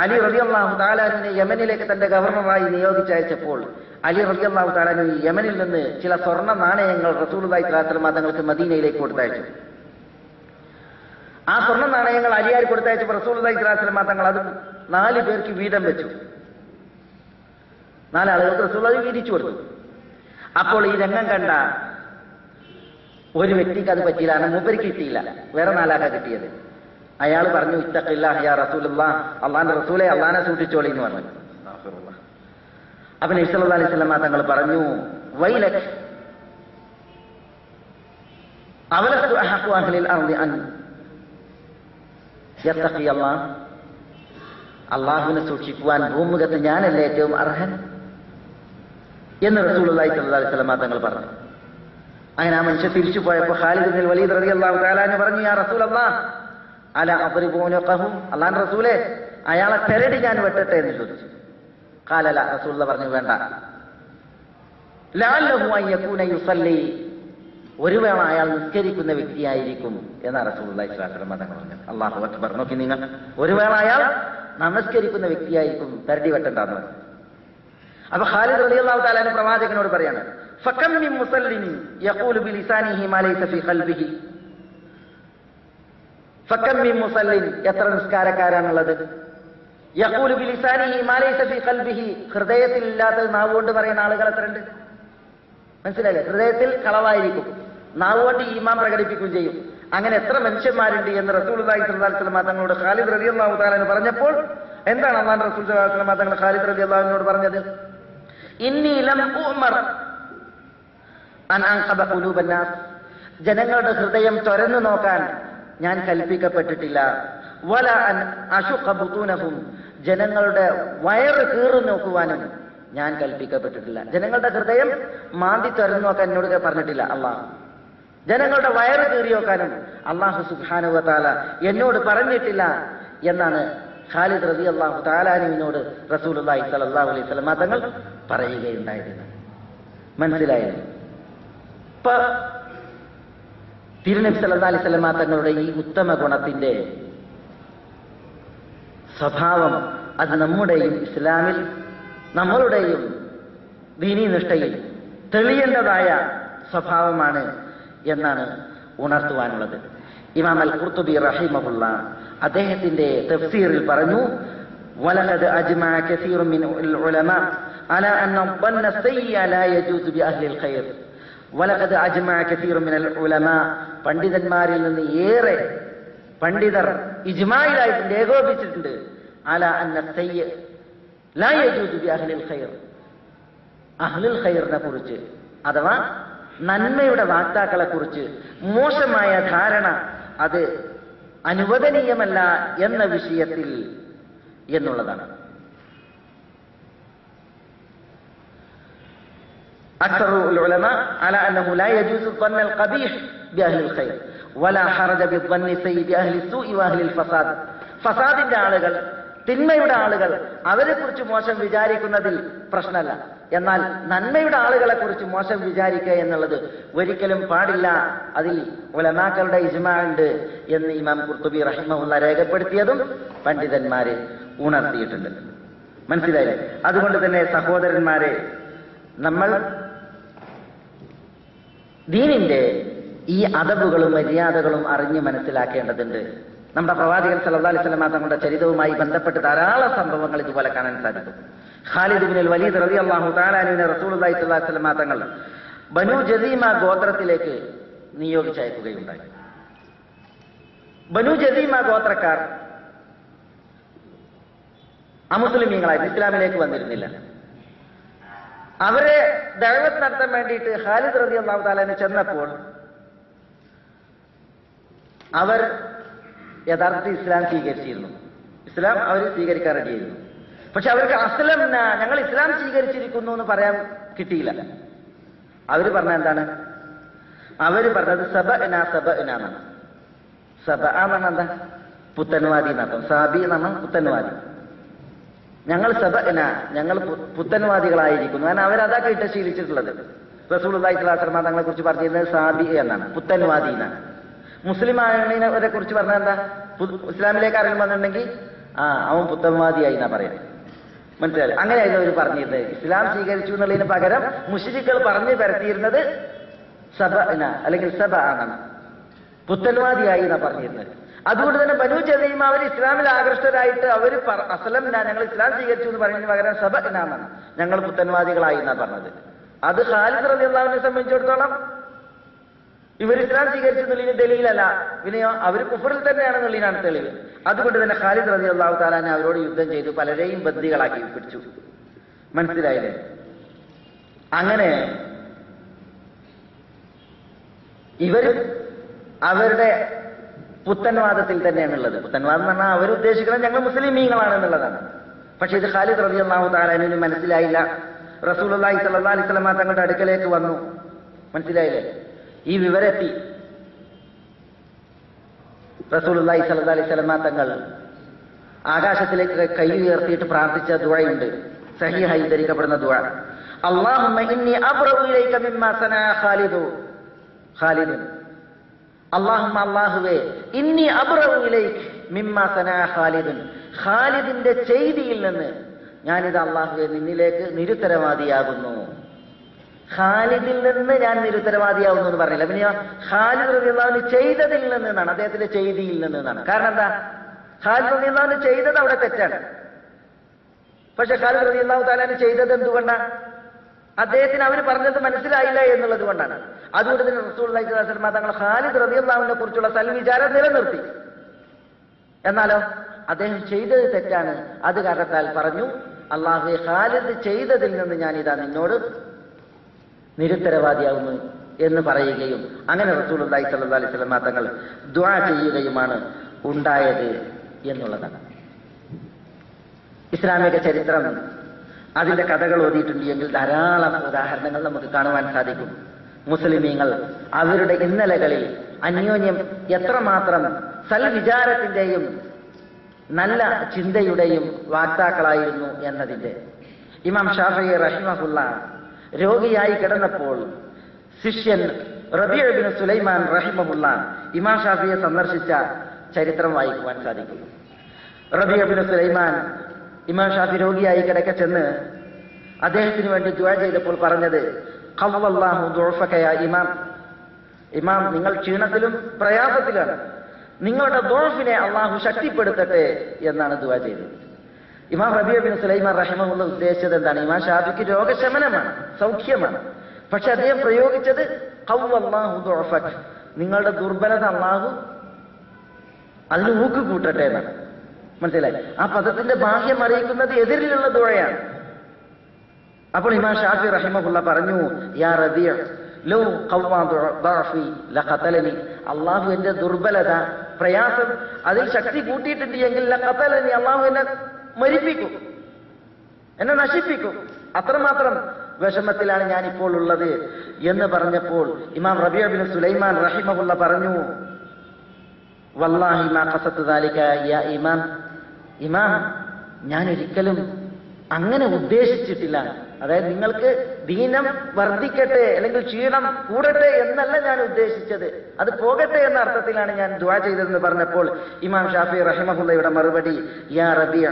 അലി റളിയല്ലാഹു തആല അൻഹുവിനെ യമനിലേക്ക് തന്റെ ഗവർണറായി നിയോഗിച്ചയച്ചപ്പോൾ അലി റളിയല്ലാഹു തആല അൻഹു യമനിൽ നിന്ന് ചില സ്വർണ്ണ നാണയങ്ങൾ റസൂലുള്ളാഹി സ്വല്ലല്ലാഹു അലൈഹി വസല്ലം തങ്ങൾക്ക് മദീനയിലേക്ക് കൊടുത്തയച്ചു. ആ സ്വർണ്ണ നാണയങ്ങൾ അലിയാർ കൊടുത്തയച്ചപ്പോൾ റസൂലുള്ളാഹി സ്വല്ലല്ലാഹു അലൈഹി വസല്ലം തങ്ങൾ അത് 4 പേർക്ക് വീതം വെച്ചു. 4 ആളുകൾക്ക് റസൂലുള്ളാഹി വീതിച്ചു കൊടുത്തു. അപ്പോൾ ഈ രംഗം കണ്ട ഒരു വ്യക്തിക്ക് അത് പറ്റിയില്ല, മൂപ്പർക്ക് കിട്ടിയില്ല, വേറെ 4 ആൾക്കാ കിട്ടിയത്. അയാൾ പറഞ്ഞു, ഇത്തഖില്ലാഹ് യാ റസൂലുള്ളാഹ്, അള്ളാന്റെ റസൂലെ അള്ളാനെ സൂക്ഷിച്ചോളി എന്ന് പറഞ്ഞു. അപ്പൊ നബി സല്ലല്ലാഹു അലൈഹി വസല്ലം തങ്ങൾ പറഞ്ഞു, വൈലക് അവലസ്തു അഹഖു അഹ്ലിൽ അർളി അൻ യത്തഖി അല്ലാഹ്, അള്ളാഹുവിനെ സൂക്ഷിക്കുവാൻ ഭൂമുഖത്ത് ഞാനല്ലേ ഏറ്റവും അർഹൻ എന്ന് റസൂലുള്ളാഹി സ്വല്ലല്ലാഹു അലൈഹി വസല്ലം തങ്ങൾ പറഞ്ഞു. അങ്ങനെ ആ മനുഷ്യൻ തിരിച്ചു പോയപ്പോൾ ഖാലിദ് ഇബ്നുൽ വലീദ് റളിയല്ലാഹു തആല അൻഹു പറഞ്ഞു, യാ റസൂലല്ലാഹ് അല അദ്രിബു ഉനഖഹു, അല്ലാഹുവിന്റെ റസൂലേ അയാളെ പെരടി ഞാൻ വെട്ടട്ടെ എന്ന് ചോദിച്ചു. ഖാല ലാ, റസൂലുള്ളാഹി പറഞ്ഞു വേണ്ട. ലഅല്ലഹു അൻ യകൂന യുസല്ലി, ഒരു വേള അയാൾ നിസ്കരിക്കുന്ന വ്യക്തിയായിരിക്കും എന്നാണ് റസൂലുള്ളാഹി സ്വല്ലല്ലാഹു അലൈഹി വസല്ലം തങ്ങൾ പറഞ്ഞത്. അല്ലാഹു അക്ബർ. നോക്കി നിങ്ങൾ, ഒരു വേള അയാൾ നമസ്കരിക്കുന്ന വ്യക്തിയായിരിക്കും, പെരടി വെട്ടണ്ടെന്ന് പറഞ്ഞു. അപ്പൊ ഖാലിദ് റളിയല്ലാഹു തആല അൻഹു പ്രവാചകനോട് പറയാണ്, ഫകം മിൻ മുസല്ലിൻ യഖൂലു ബിലിസാനിഹി മാ ലൈസ ഫീ ഖൽബിഹി, ഫകം മിൻ മുസല്ലിൻ, എത്ര നിസ്കാരക്കാരാണുള്ളത്, യഖൂലു ബിലിസാനിഹി മാ ലൈസ ഫീ ഖൽബിഹി, ഹൃദയത്തിൽ ഇല്ലാത്തത് നാവ് കൊണ്ട് പറയുന്ന ആളുകൾ എത്രയുണ്ട്? മനസ്സിലായില്ലേ? ഹൃദയത്തിൽ കളവായിരിക്കും, നാവ് കൊണ്ട് ഈമാൻ പ്രകടിപ്പിക്കുകയും ചെയ്യും. അങ്ങനെ എത്ര മനുഷ്യന്മാരുണ്ട് എന്ന് റസൂലുള്ളാഹി സ്വല്ലല്ലാഹു അലൈഹി വസല്ലം തങ്ങളോട് ഖാലിദ് റളിയല്ലാഹു തആല അൻഹു പറഞ്ഞപ്പോൾ എന്താണ് അല്ലാഹു റസൂൽ സ്വല്ലല്ലാഹു അലൈഹി വസല്ലം തങ്ങൾ ഖാലിദ് റളിയല്ലാഹു അൻഹുവോട് പറഞ്ഞത്? ഇന്നി ലം ഉമർ അൻ അൻഖബ ഖുലൂബൻ നാസ്, ജനങ്ങളുടെ ഹൃദയം തുറന്നു നോക്കാൻ ഞാൻ കൽപ്പിക്കപ്പെട്ടിട്ടില്ല. വല അൻ അശുഖ ബുതൂനഹും, ജനങ്ങളുടെ വയറ് കീറി നോക്കുവാനും ഞാൻ കൽപ്പിക്കപ്പെട്ടിട്ടില്ല. ജനങ്ങളുടെ ഹൃദയം മാന്തി തുറന്നു നോക്കാൻ എന്നോട് പറഞ്ഞിട്ടില്ല അള്ളാഹ്. ജനങ്ങളുടെ വയറ് കീറി നോക്കാനും അള്ളാഹു സുബ്ഹാനഹു വ തആല എന്നോട് പറഞ്ഞിട്ടില്ല എന്നാണ് ഖാലിദ് റളിയല്ലാഹു തആല അൻഹുവിനോട് റസൂലുള്ളാഹി സ്വല്ലല്ലാഹു അലൈഹി വസല്ലം തങ്ങൾ പറയുകയുണ്ടായത്. മനസ്സിലായില്ലേ? ഇപ്പൊ തിരുനബി സല്ലല്ലാഹു അലൈഹി വസല്ലം തങ്ങളുടെ ഈ ഉത്തമ ഗുണത്തിന്റെ സ്വഭാവം അത് നമ്മുടെയും ഇസ്ലാമിൽ നമ്മളുടെയും ദീനീ നിഷ്ഠയിൽ തെളിയേണ്ടതായ സ്വഭാവമാണ് എന്നാണ് ഉണർത്തുവാനുള്ളത്. ഇമാം അൽ ഖുർത്തുബി റഹിമഹുല്ലാ അദ്ദേഹത്തിന്റെ തഫ്സീറിൽ പറഞ്ഞു, വലഖദ് അജ്മഅ കസീറുൻ മിനൽ ഉലമാ അലാ അന്ന ظن السيء لا يجوز بأهل الخير. വലഖദ് അജ്മഅ കസീറുൻ മിനൽ ഉലമാ, പണ്ഡിതന്മാരിൽ നിന്ന് ഏറെ പണ്ഡിതർ ഇജ്മായിലായിട്ടുണ്ട്, ഏകോപിച്ചിട്ടുണ്ട്. അലാ അന്ന السيء لا يجوز بأهل الخير, അഹ്ലുൽ ഖൈറിനെ കുറിച്ച് അഥവാ നന്മയുടെ വാക്താക്കളെ കുറിച്ച് മോശമായ ധാരണ അത് അനുവദനീയമല്ല എന്ന വിഷയത്തിൽ എന്നുള്ളതാണ്. അക്സറുൽ ഉലമ അലാ അന്നഹു ലാ യജൂസു ظن القبيح بأهل الخير ولا حرج بالظن السيء بأهل السوء وأهل الفساد. ഫസാദിന്റെ ആളുകൾ, തിന്മയുടെ ആളുകൾ അവരെ കുറിച്ച് മോശം വിചാരിക്കുന്നതിൽ പ്രശ്നമല്ല. എന്നാൽ നന്മയുടെ ആളുകളെ കുറിച്ച് മോശം വിചാരിക്കുക എന്നുള്ളത് ഒരിക്കലും പാടില്ല. അതിൽ ഉലമാക്കളുടെ ഇജ്മാ ഉണ്ട് എന്ന് ഇമാം ഖുർത്തുബി റഹിമഹുല്ലാഹ് രേഖപ്പെടുത്തിയതും പണ്ഡിതന്മാരെ ഉണർത്തിയിട്ടുണ്ട്. മനസ്സിലായില്ലേ? അതുകൊണ്ട് തന്നെ സഹോദരന്മാരെ, നമ്മൾ ദീനിന്റെ ഈ അദബുകളും മര്യാദകളും അറിഞ്ഞ് മനസ്സിലാക്കേണ്ടതുണ്ട്. നമ്മുടെ പ്രവാചകൻ സല്ലല്ലാഹു അലൈഹി വസല്ലം തങ്ങളുടെ ചരിത്രവുമായി ബന്ധപ്പെട്ട് ധാരാളം സംഭവങ്ങൾ ഇതുപോലെ കാണാൻ സാധിക്കും. ഖാലിദ് ഇബ്നുൽ വലീദ് റളിയല്ലാഹു തആല അൻഹുവിനെ റസൂലുള്ളാഹി സ്വല്ലല്ലാഹു അലൈഹി വസല്ലം തങ്ങൾ ബനൂ ജസീമ ഗോത്രത്തിലേക്ക് നിയോഗിച്ചയക്കുകയുണ്ടായി. ബനൂ ജസീമ ഗോത്രക്കാർ അമുസ്ലിമീങ്ങളായി ഇസ്ലാമിലേക്ക് വന്നിരുന്നില്ല. അവരെ ദഅവത്ത് നടത്താൻ വേണ്ടിയിട്ട് ഖാലിദ് റളിയല്ലാഹു തആല അൻഹു ചെന്നപ്പോൾ അവർ യഥാർത്ഥത്തിൽ ഇസ്ലാം സ്വീകരിച്ചിരുന്നു. ഇസ്ലാം അവർ സ്വീകരിക്കാൻ റെഡിയായിരുന്നു. പക്ഷെ അവർക്ക് അസ്ലംന, ഞങ്ങൾ ഇസ്ലാം സ്വീകരിച്ചിരിക്കുന്നു എന്ന് പറയാൻ കിട്ടിയില്ല. അവര് പറഞ്ഞ എന്താണ്? അവര് പറഞ്ഞത് സബഅന എന്നാണ്. സബഅ എന്ന് പറഞ്ഞാൽ എന്താ? പുത്തൻവാദി എന്നർത്ഥം. സാബി എന്ന് പറഞ്ഞാൽ പുത്തൻവാദി. ഞങ്ങൾ സബഅന, ഞങ്ങൾ പുത്തൻവാദികളായിരിക്കുന്നു. കാരണം അവരതാ ഇട്ട് ശീലിച്ചിട്ടുള്ളത്. റസൂലുള്ളാഹി സ്വല്ലല്ലാഹു അലൈഹി വസല്ലം തങ്ങളെ കുറിച്ച് പറഞ്ഞിരുന്നത് സാബി എന്നാണ്, പുത്തൻവാദി എന്നാണ്. മുസ്ലിം ആയതിനെ കുറിച്ച് പറഞ്ഞാൽ എന്താ? ഇസ്ലാമിലേക്ക് ആരെങ്കിലും വന്നിട്ടുണ്ടെങ്കിൽ അവൻ പുത്തൻവാദിയായി എന്നാ പറയാം. മനസ്സിലായി? അങ്ങനെയായിരുന്നു അവർ പറഞ്ഞിരുന്നത്. ഇസ്ലാം സ്വീകരിച്ചു എന്നുള്ളതിന് പകരം മുശ്രിക്കുകൾ പറഞ്ഞു പരത്തിയിരുന്നത് സബഅന അല്ലെങ്കിൽ സബ എന്നാണ്, പുത്തൻവാദിയായി എന്നാ പറഞ്ഞിരുന്നത്. അതുകൊണ്ട് തന്നെ ബനൂ ജസീമ അവർ ഇസ്ലാമിൽ ആകൃഷ്ടരായിട്ട് അവർ അസ്ലംന, ഞങ്ങൾ ഇസ്ലാം സ്വീകരിച്ചു എന്ന് പറയുന്നതിന് പകരം സബഅന എന്നാണ്, ഞങ്ങൾ പുത്തൻവാദികളായി എന്നാ പറഞ്ഞത്. അത് ഖാലിദ് റളിയല്ലാഹു അൻഹുവിനെ സംബന്ധിച്ചിടത്തോളം ഇവർ ഇസ്ലാം സ്വീകരിച്ചെന്നുള്ളതിന് തെളിവിലല്ല, പിന്നെയോ അവർ കുഫറിൽ തന്നെയാണെന്നുള്ളതിനാണ് തെളിവ്. അതുകൊണ്ട് തന്നെ ഖാലിദ് റളിയല്ലാഹു തആല അൻഹു അവരോട് യുദ്ധം ചെയ്തു, പലരെയും ബന്ദികളാക്കി പിടിച്ചു. മനസ്സിലായില്ലേ? അങ്ങനെ ഇവർ അവരുടെ പുത്തൻവാദത്തിൽ തന്നെയാണുള്ളത്. പുത്തൻവാദം എന്ന് പറഞ്ഞാൽ അവരുദ്ദേശിക്കുന്നത് ഞങ്ങൾ മുസ്ലിമീങ്ങളാണ് എന്നുള്ളതാണ്. പക്ഷെ ഇത് ഖാലിദ് റളിയല്ലാഹു തആല അൻഹുവിന് മനസ്സിലായില്ല. റസൂലുള്ളാഹി സ്വല്ലല്ലാഹു അലൈഹി വസല്ലം തങ്ങളുടെ അടുക്കലേക്ക് വന്നു. മനസ്സിലായില്ലേ? ഈ വിവരെത്തി. റസൂലുള്ളാഹി സ്വല്ലല്ലാഹു അലൈഹി വസല്ലം തങ്ങൾ ആകാശത്തിലേക്ക് കൈ ഉയർത്തിയിട്ട് പ്രാർത്ഥിച്ച ദുആയുണ്ട്, സഹീഹായി ധരിക്കപ്പെടുന്ന ദുആ. അല്ലാഹുമ്മ ഇന്നി അബ്റഉ ഇലൈക മിമ്മാ സനഅ ഖാലിദ്. അല്ലാഹുമ്മ, അല്ലാഹുവേ, ഇന്നി അബ്റഉ ഇലൈക മിമ്മാ സനഅ ഖാലിദ്, ഖാലിദിന്റെ ചെയ്തിയിൽ നിന്ന് ഞാനിത് അല്ലാഹുവേ നിന്നിലേക്ക് നിരുത്തരവാദിയാകുന്നു. ഖാലിദിൽ നിന്ന് ഞാൻ നിരുത്തരവാദിയാവുന്നു എന്ന് പറഞ്ഞില്ല. പിന്നെ ഖാലിദ് റളിയല്ലാഹു അൻഹു ചെയ്തതിൽ നിന്നാണ്, അദ്ദേഹത്തിന്റെ ചെയ്തിയിൽ നിന്നാണ്. കാരണം എന്താ? ഖാലിദ് റളിയല്ലാഹു അൻഹു ചെയ്തത് അവിടെ തെറ്റാണ്. പക്ഷെ ഖാലിദ് റളിയല്ലാഹു തആല അൻഹു ചെയ്തത് എന്തുകൊണ്ടാണ്? അദ്ദേഹത്തിന് അവർ പറഞ്ഞത് മനസ്സിലായില്ല എന്നുള്ളത് കൊണ്ടാണ്. അതുകൊണ്ട് തന്നെ റസൂലുള്ളാഹി സ്വല്ലല്ലാഹു അലൈഹി വസല്ലം തങ്ങൾ ഖാലിദ് റളിയല്ലാഹു അൻഹുവിനെ കുറിച്ചുള്ള സൽവിചാരം നിലനിർത്തി. എന്നാലോ അദ്ദേഹം ചെയ്തത് തെറ്റാണ്. അത് കാരണത്താൽ പറഞ്ഞു, അല്ലാഹുവേ, ഖാലിദ് ചെയ്തതിൽ നിന്ന് ഞാൻ ഇതാ നിന്നോട് നിരുത്തരവാദിയാവുന്നു എന്ന് പറയുകയും അങ്ങനെ റസൂലുള്ളാഹി സ്വല്ലല്ലാഹു അലൈഹി വസല്ലം തങ്ങൾ ദുആ ചെയ്യുകയുമാണ് ഉണ്ടായത് എന്നുള്ളതാണ്. ഇസ്ലാമിക ചരിത്രം അതിന്റെ കഥകൾ ഓതിയിട്ടുണ്ട് എങ്കിൽ ധാരാളം ഉദാഹരണങ്ങൾ നമുക്ക് കാണുവാൻ സാധിക്കും. മുസ്ലിമീങ്ങൾ അവരുടെ ഇന്നലകളിൽ അന്യോന്യം എത്രമാത്രം സൽവിചാരത്തിന്റെയും നല്ല ചിന്തയുടെയും വാക്താക്കളായിരുന്നു എന്നതിന്റെ. ഇമാം ഷാഫിഈ റഹിമഹുല്ലാഹ് രോഗിയായി കിടന്നപ്പോൾ ശിഷ്യൻ റബീഉ ഇബ്നു സുലൈമാൻ റഹിമഹുല്ലാഹ് ഇമാം ഷാഫിയെ സന്ദർശിച്ച ചരിത്രം വായിക്കുവാൻ സാധിക്കും. റബീഉ ഇബ്നു സുലൈമാൻ ഇമാം ഷാഫി രോഗിയായി കിടക്കെ ചെന്ന് അദ്ദേഹത്തിന് വേണ്ടി ദുആ ചെയ്തപ്പോൾ പറഞ്ഞത്, ഖവ്വല്ലാഹു ദുഅഫക യാ ഇമാം, ഇമാം നിങ്ങൾ ക്ഷീണത്തിലും പ്രയാസത്തിലാണ്, നിങ്ങളുടെ ദുഅഫിനെ അള്ളാഹു ശക്തിപ്പെടുത്തട്ടെ എന്നാണ് ദുആ ചെയ്തത്. ഇമാം റബീഉ ഇബ്നു സുലൈമാൻ റഹിമഹുല്ലാഹ് ഉദ്ദേശിച്ചത് എന്താണ്? ഇമാം ഷാഫിക്ക് രോഗശമനമാണ്, സൗഖ്യമാണ്. പക്ഷെ അദ്ദേഹം പ്രയോഗിച്ചത് ഖവ്വല്ലാഹു ദുഅഫക, നിങ്ങളുടെ ദുർബലത അള്ളാഹു അതിന് ഊക്ക് കൂട്ടട്ടെ എന്നാണ്. മനസ്സിലായി? ആ പദത്തിന്റെ ബാഹ്യം അറിയിക്കുന്നത് എതിരിലുള്ള ദുആയാണ്. അപ്പോൾ ഇമാം ഷാഫി റഹിമഹുല്ലാഹ് പറഞ്ഞു, യാ റബീഉ ലൗ ഖവ്വാ ദഅഫി ലഖതലനി, അള്ളാഹു എന്റെ ദുർബലത പ്രയാസം അതിൽ ശക്തി കൂട്ടിയിട്ടുണ്ട് എങ്കിൽ ലഖതലനി, അള്ളാഹു എന്നെ മരിപ്പിക്കും, എന്നെ നശിപ്പിക്കും, അത്രമാത്രം വിഷമത്തിലാണ് ഞാൻ ഇപ്പോൾ ഉള്ളത് എന്ന് പറഞ്ഞപ്പോൾ ഇമാം റബീഉ ഇബ്നു സുലൈമാൻ റഹിമഹുല്ലാഹ് പറഞ്ഞു, വല്ലാഹി മാ ഖസത്തു ദാലിക യാ ഇമാം, ഇമാം ഞാൻ ഒരിക്കലും അങ്ങനെ ഉദ്ദേശിച്ചിട്ടില്ല. അതായത് നിങ്ങൾക്ക് ദീനം വർദ്ധിക്കട്ടെ അല്ലെങ്കിൽ ക്ഷീണം കൂടട്ടെ എന്നല്ല ഞാൻ ഉദ്ദേശിച്ചത്, അത് പോകട്ടെ എന്ന അർത്ഥത്തിലാണ് ഞാൻ ദുആ ചെയ്തതെന്ന് പറഞ്ഞപ്പോൾ ഇമാം ഷാഫി റഹിമഹുള്ളയുടെ മറുപടി, യാ റബിയ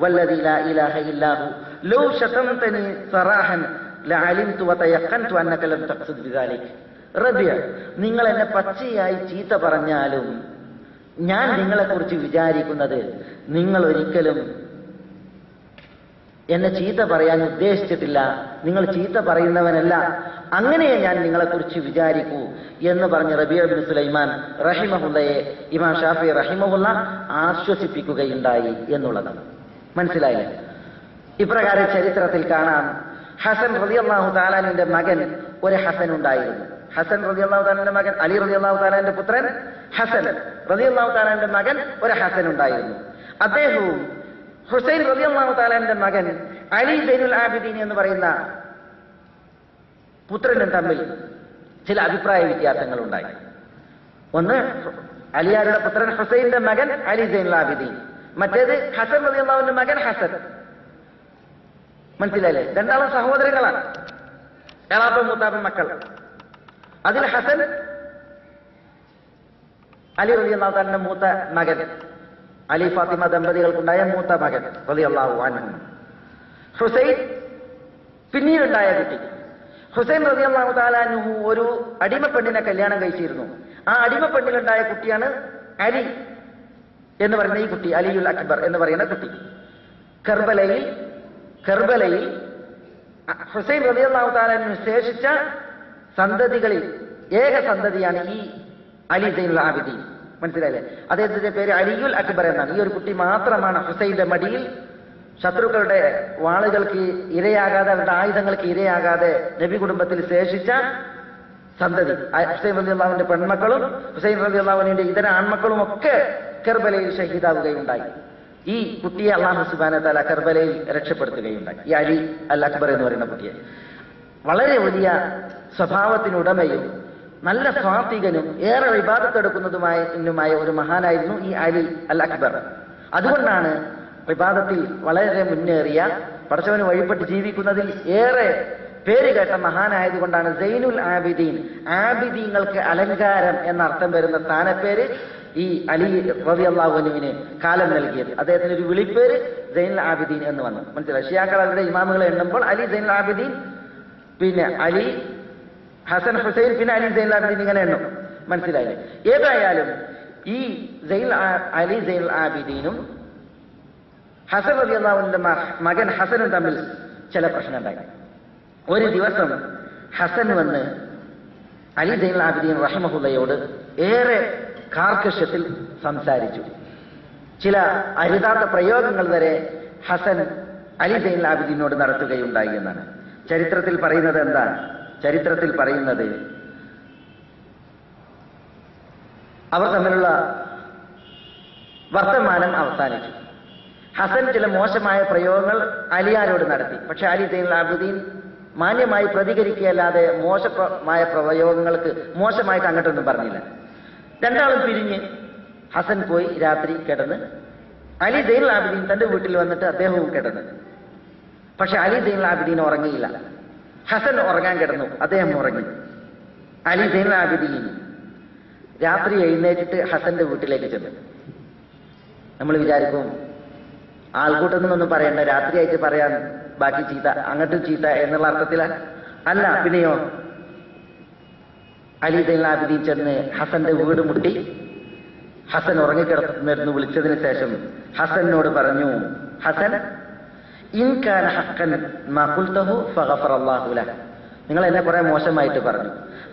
വല്ലദി ലാ ഇലാഹ ഇല്ലാഹു ലൗ ശതംതനി സറാഹൻ ലഅലിംതു വതയഖൻതു അന്നക ലം തഖ്സുദ് ബിദാലിക്. റബിയ, നിങ്ങൾ എന്നെ പച്ചയായി ചീത്ത പറഞ്ഞാലും ഞാൻ നിങ്ങളെക്കുറിച്ച് വിചാരിക്കുന്നത് നിങ്ങൾ ഒരിക്കലും എന്നെ ചീത്ത പറയാൻ ഉദ്ദേശിച്ചിട്ടില്ല, നിങ്ങൾ ചീത്ത പറയുന്നവനല്ല, അങ്ങനെയേ ഞാൻ നിങ്ങളെക്കുറിച്ച് വിചാരിക്കൂ എന്ന് പറഞ്ഞ് റബീഅ ഇബ്നു സുലൈമാൻ റഹിമഹുള്ളയെ ഇമാം ഷാഫി റഹിമഹുള്ള ആശ്വസിപ്പിക്കുകയുണ്ടായി എന്നുള്ളതാണ്. മനസ്സിലായില്ലേ? ഇപ്രകാരം ചരിത്രത്തിൽ കാണാം, ഹസൻ റളിയല്ലാഹു തആലാന്റെ മകൻ ഒരു ഹസൻ ഉണ്ടായിരുന്നു. ഹസൻ റളിയല്ലാഹു തആലാന്റെ മകൻ, അലി റളിയല്ലാഹു തആലാന്റെ പുത്രൻ ഹസൻ റളിയല്ലാഹു തആലാന്റെ മകൻ ഒരു ഹസൻ ഉണ്ടായിരുന്നു. അദ്ദേഹവും ഹുസൈൻ റളിയല്ലാഹു തആലാന്റെ മകൻ അലി സൈനുൽ ആബിദീൻ എന്ന് പറയുന്ന പുത്രനും തമ്മിൽ ചില അഭിപ്രായ വ്യത്യാസങ്ങൾ ഉണ്ടായി. ഒന്ന്, അലിയാരുടെ പുത്രൻ ഹുസൈന്റെ മകൻ അലി സൈനുൽ ആബിദീൻ, മറ്റേത് ഹസൻ റളിയല്ലാഹുവിന്റെ മകൻ ഹസൻ. മനസ്സിലായില്ലേ? രണ്ടാളും സഹോദരങ്ങളാണ്, എളാപ്പൻ മൂത്താപ്പൻ മക്കൾ. അതിൽ ഹസൻ അലി റളിയല്ലാഹു തആലാന്റെ മൂത്ത മകൻ, അലി ഫാത്തിമ ദമ്പതികൾക്കുണ്ടായ മൂത്ത മകൻ റളിയല്ലാഹു അൻഹു. ഹുസൈൻ പിന്നീടുണ്ടായ കുട്ടി. ഹുസൈൻ റളിയല്ലാഹു തആല അൻഹു ഒരു അടിമപ്പെണ്ണിനെ കല്യാണം കഴിച്ചിരുന്നു. ആ അടിമപ്പെണ്ണിലുണ്ടായ കുട്ടിയാണ് അലി എന്ന് പറയുന്ന ഈ കുട്ടി, അലിയുൽ അക്ബർ എന്ന് പറയുന്ന കുട്ടി. കർബലയിൽ ഹുസൈൻ റളിയല്ലാഹു തആല അൻഹു ശേഷിച്ച സന്തതികളിൽ ഏക സന്തതിയാണ് ഈ അലി സൈനുൽ ആബിദീൻ. മനസ്സിലായില്ലേ? അദ്ദേഹത്തിന്റെ പേര് അലിയുൽ അക്ബർ എന്നാണ്. ഈ ഒരു കുട്ടി മാത്രമാണ് ഹുസൈന്റെ മടിയിൽ ശത്രുക്കളുടെ വാളുകൾക്ക് ഇരയാകാതെ, അവരുടെ ആയുധങ്ങൾക്ക് ഇരയാകാതെ നബി കുടുംബത്തിൽ ശേഷിച്ച സന്തതി. ഹുസൈൻ റളിയല്ലാഹുവിന്റെ പെൺമക്കളും ഹുസൈൻ റളിയല്ലാഹുവിന്റെ ഇതര ആൺമക്കളും ഒക്കെ കർബലയിൽ ഷഹീദാവുകയുണ്ടായി. ഈ കുട്ടിയെ അല്ലാഹു സുബ്ഹാനഹു വ തആല കർബലയിൽ രക്ഷപ്പെടുത്തുകയുണ്ടായി. ഈ അലി അൽ അക്ബർ എന്ന് പറയുന്ന കുട്ടിയെ വളരെ വലിയ സ്വഭാവത്തിനുടമയും നല്ല സ്വാത്വികനും ഏറെ ഇബാദത്തെടുക്കുന്നതുമായ ഒരു മഹാനായിരുന്നു ഈ അലി അൽ അക്ബർ. അതുകൊണ്ടാണ് ഇബാദത്തിൽ വളരെ മുന്നേറിയ, പടച്ചവന് വഴിപ്പെട്ട് ജീവിക്കുന്നതിൽ ഏറെ പേര് കേട്ട മഹാനായതുകൊണ്ടാണ് സൈനുൽ ആബിദീൻ, ആബിദീങ്ങൾക്ക് അലങ്കാരം എന്ന അർത്ഥം വരുന്ന സ്ഥാനപ്പേര് ഈ അലി റളിയല്ലാഹു അൻഹുവിന് കാലം നൽകിയത്. അദ്ദേഹത്തിന് ഒരു വിളിപ്പേര് സൈനുൽ ആബിദീൻ എന്ന് വന്നു. മനസ്സിലായി? ഷിയാക്കൾ അവരുടെ ഇമാമുകളെ എണ്ണുമ്പോൾ അലി സൈനുൽ ആബിദീൻ, പിന്നെ അലി, ഹസൻ, ഹുസൈൻ, പിന്നെ അലി സൈനുൽ ആബിദീൻ, ഇങ്ങനെ എണ്ണും. മനസ്സിലായില്ലേ? ഏതായാലും ഈ അലി സൈനുൽ ആബിദീനും ഹസൻ റളിയല്ലാഹുവിന്റെ മകൻ ഹസനും തമ്മിൽ ചില പ്രശ്നം ഉണ്ടായി. ഒരു ദിവസം ഹസൻ വന്ന് അലി സൈനുൽ ആബിദീൻ റഹിമഹുള്ളയോട് ഏറെ കാർക്കശ്യത്തിൽ സംസാരിച്ചു. ചില അരുതാത്ത പ്രയോഗങ്ങൾ വരെ ഹസൻ അലി സൈനുൽ ആബിദീനോട് നടത്തുകയുണ്ടായി എന്നാണ് ചരിത്രത്തിൽ പറയുന്നത്. എന്താണ് ചരിത്രത്തിൽ പറയുന്നത്? അവർ തമ്മിലുള്ള വർത്തമാനം അവസാനിച്ചു. ഹസൻ ചില മോശമായ പ്രയോഗങ്ങൾ അലിയാരോട് നടത്തി. പക്ഷെ അലി സൈനുൽ ആബിദീൻ മാന്യമായി പ്രതികരിക്കുകയല്ലാതെ മോശമായ പ്രയോഗങ്ങൾക്ക് മോശമായിട്ട് അങ്ങോട്ടൊന്നും പറഞ്ഞില്ല. രണ്ടാളും പിരിഞ്ഞ് ഹസൻ പോയി രാത്രി കിടന്ന്. അലി സൈനുൽ ആബിദീൻ തന്റെ വീട്ടിൽ വന്നിട്ട് അദ്ദേഹവും കിടന്ന്. പക്ഷെ അലി സൈനുൽ ആബിദീൻ ഉറങ്ങിയില്ല. ഹസൻ ഉറങ്ങാൻ കിടന്നു, അദ്ദേഹം ഉറങ്ങി. അലി സൈനുൽ ആബിദീൻ രാത്രി എഴുന്നേറ്റിട്ട് ഹസന്റെ വീട്ടിലേക്ക് ചെന്നു. നമ്മൾ വിചാരിക്കും ആൾക്കൂട്ടത്തിൽ നിന്നൊന്നും പറയണ്ട, രാത്രിയായിട്ട് പറയാൻ ബാക്കി ചീത്ത, അങ്ങോട്ടും ചീത്ത എന്നുള്ള അർത്ഥത്തിലാണ്. അല്ല, പിന്നെയോ അലി സൈനുൽ ആബിദീൻ ചെന്ന് ഹസന്റെ വീട് മുട്ടി. ഹസൻ ഉറങ്ങിക്കിടന്നിരുന്നു. വിളിച്ചതിന് ശേഷം ഹസനോട് പറഞ്ഞു, ഹസൻ, ഇൻ കാന ഹഖൻ മാ ഖുൽതഹു ഫഗഫറല്ലാഹു ലക. നിങ്ങൾ എന്നെ കുറെ മോശമായിട്ട് പറഞ്ഞു,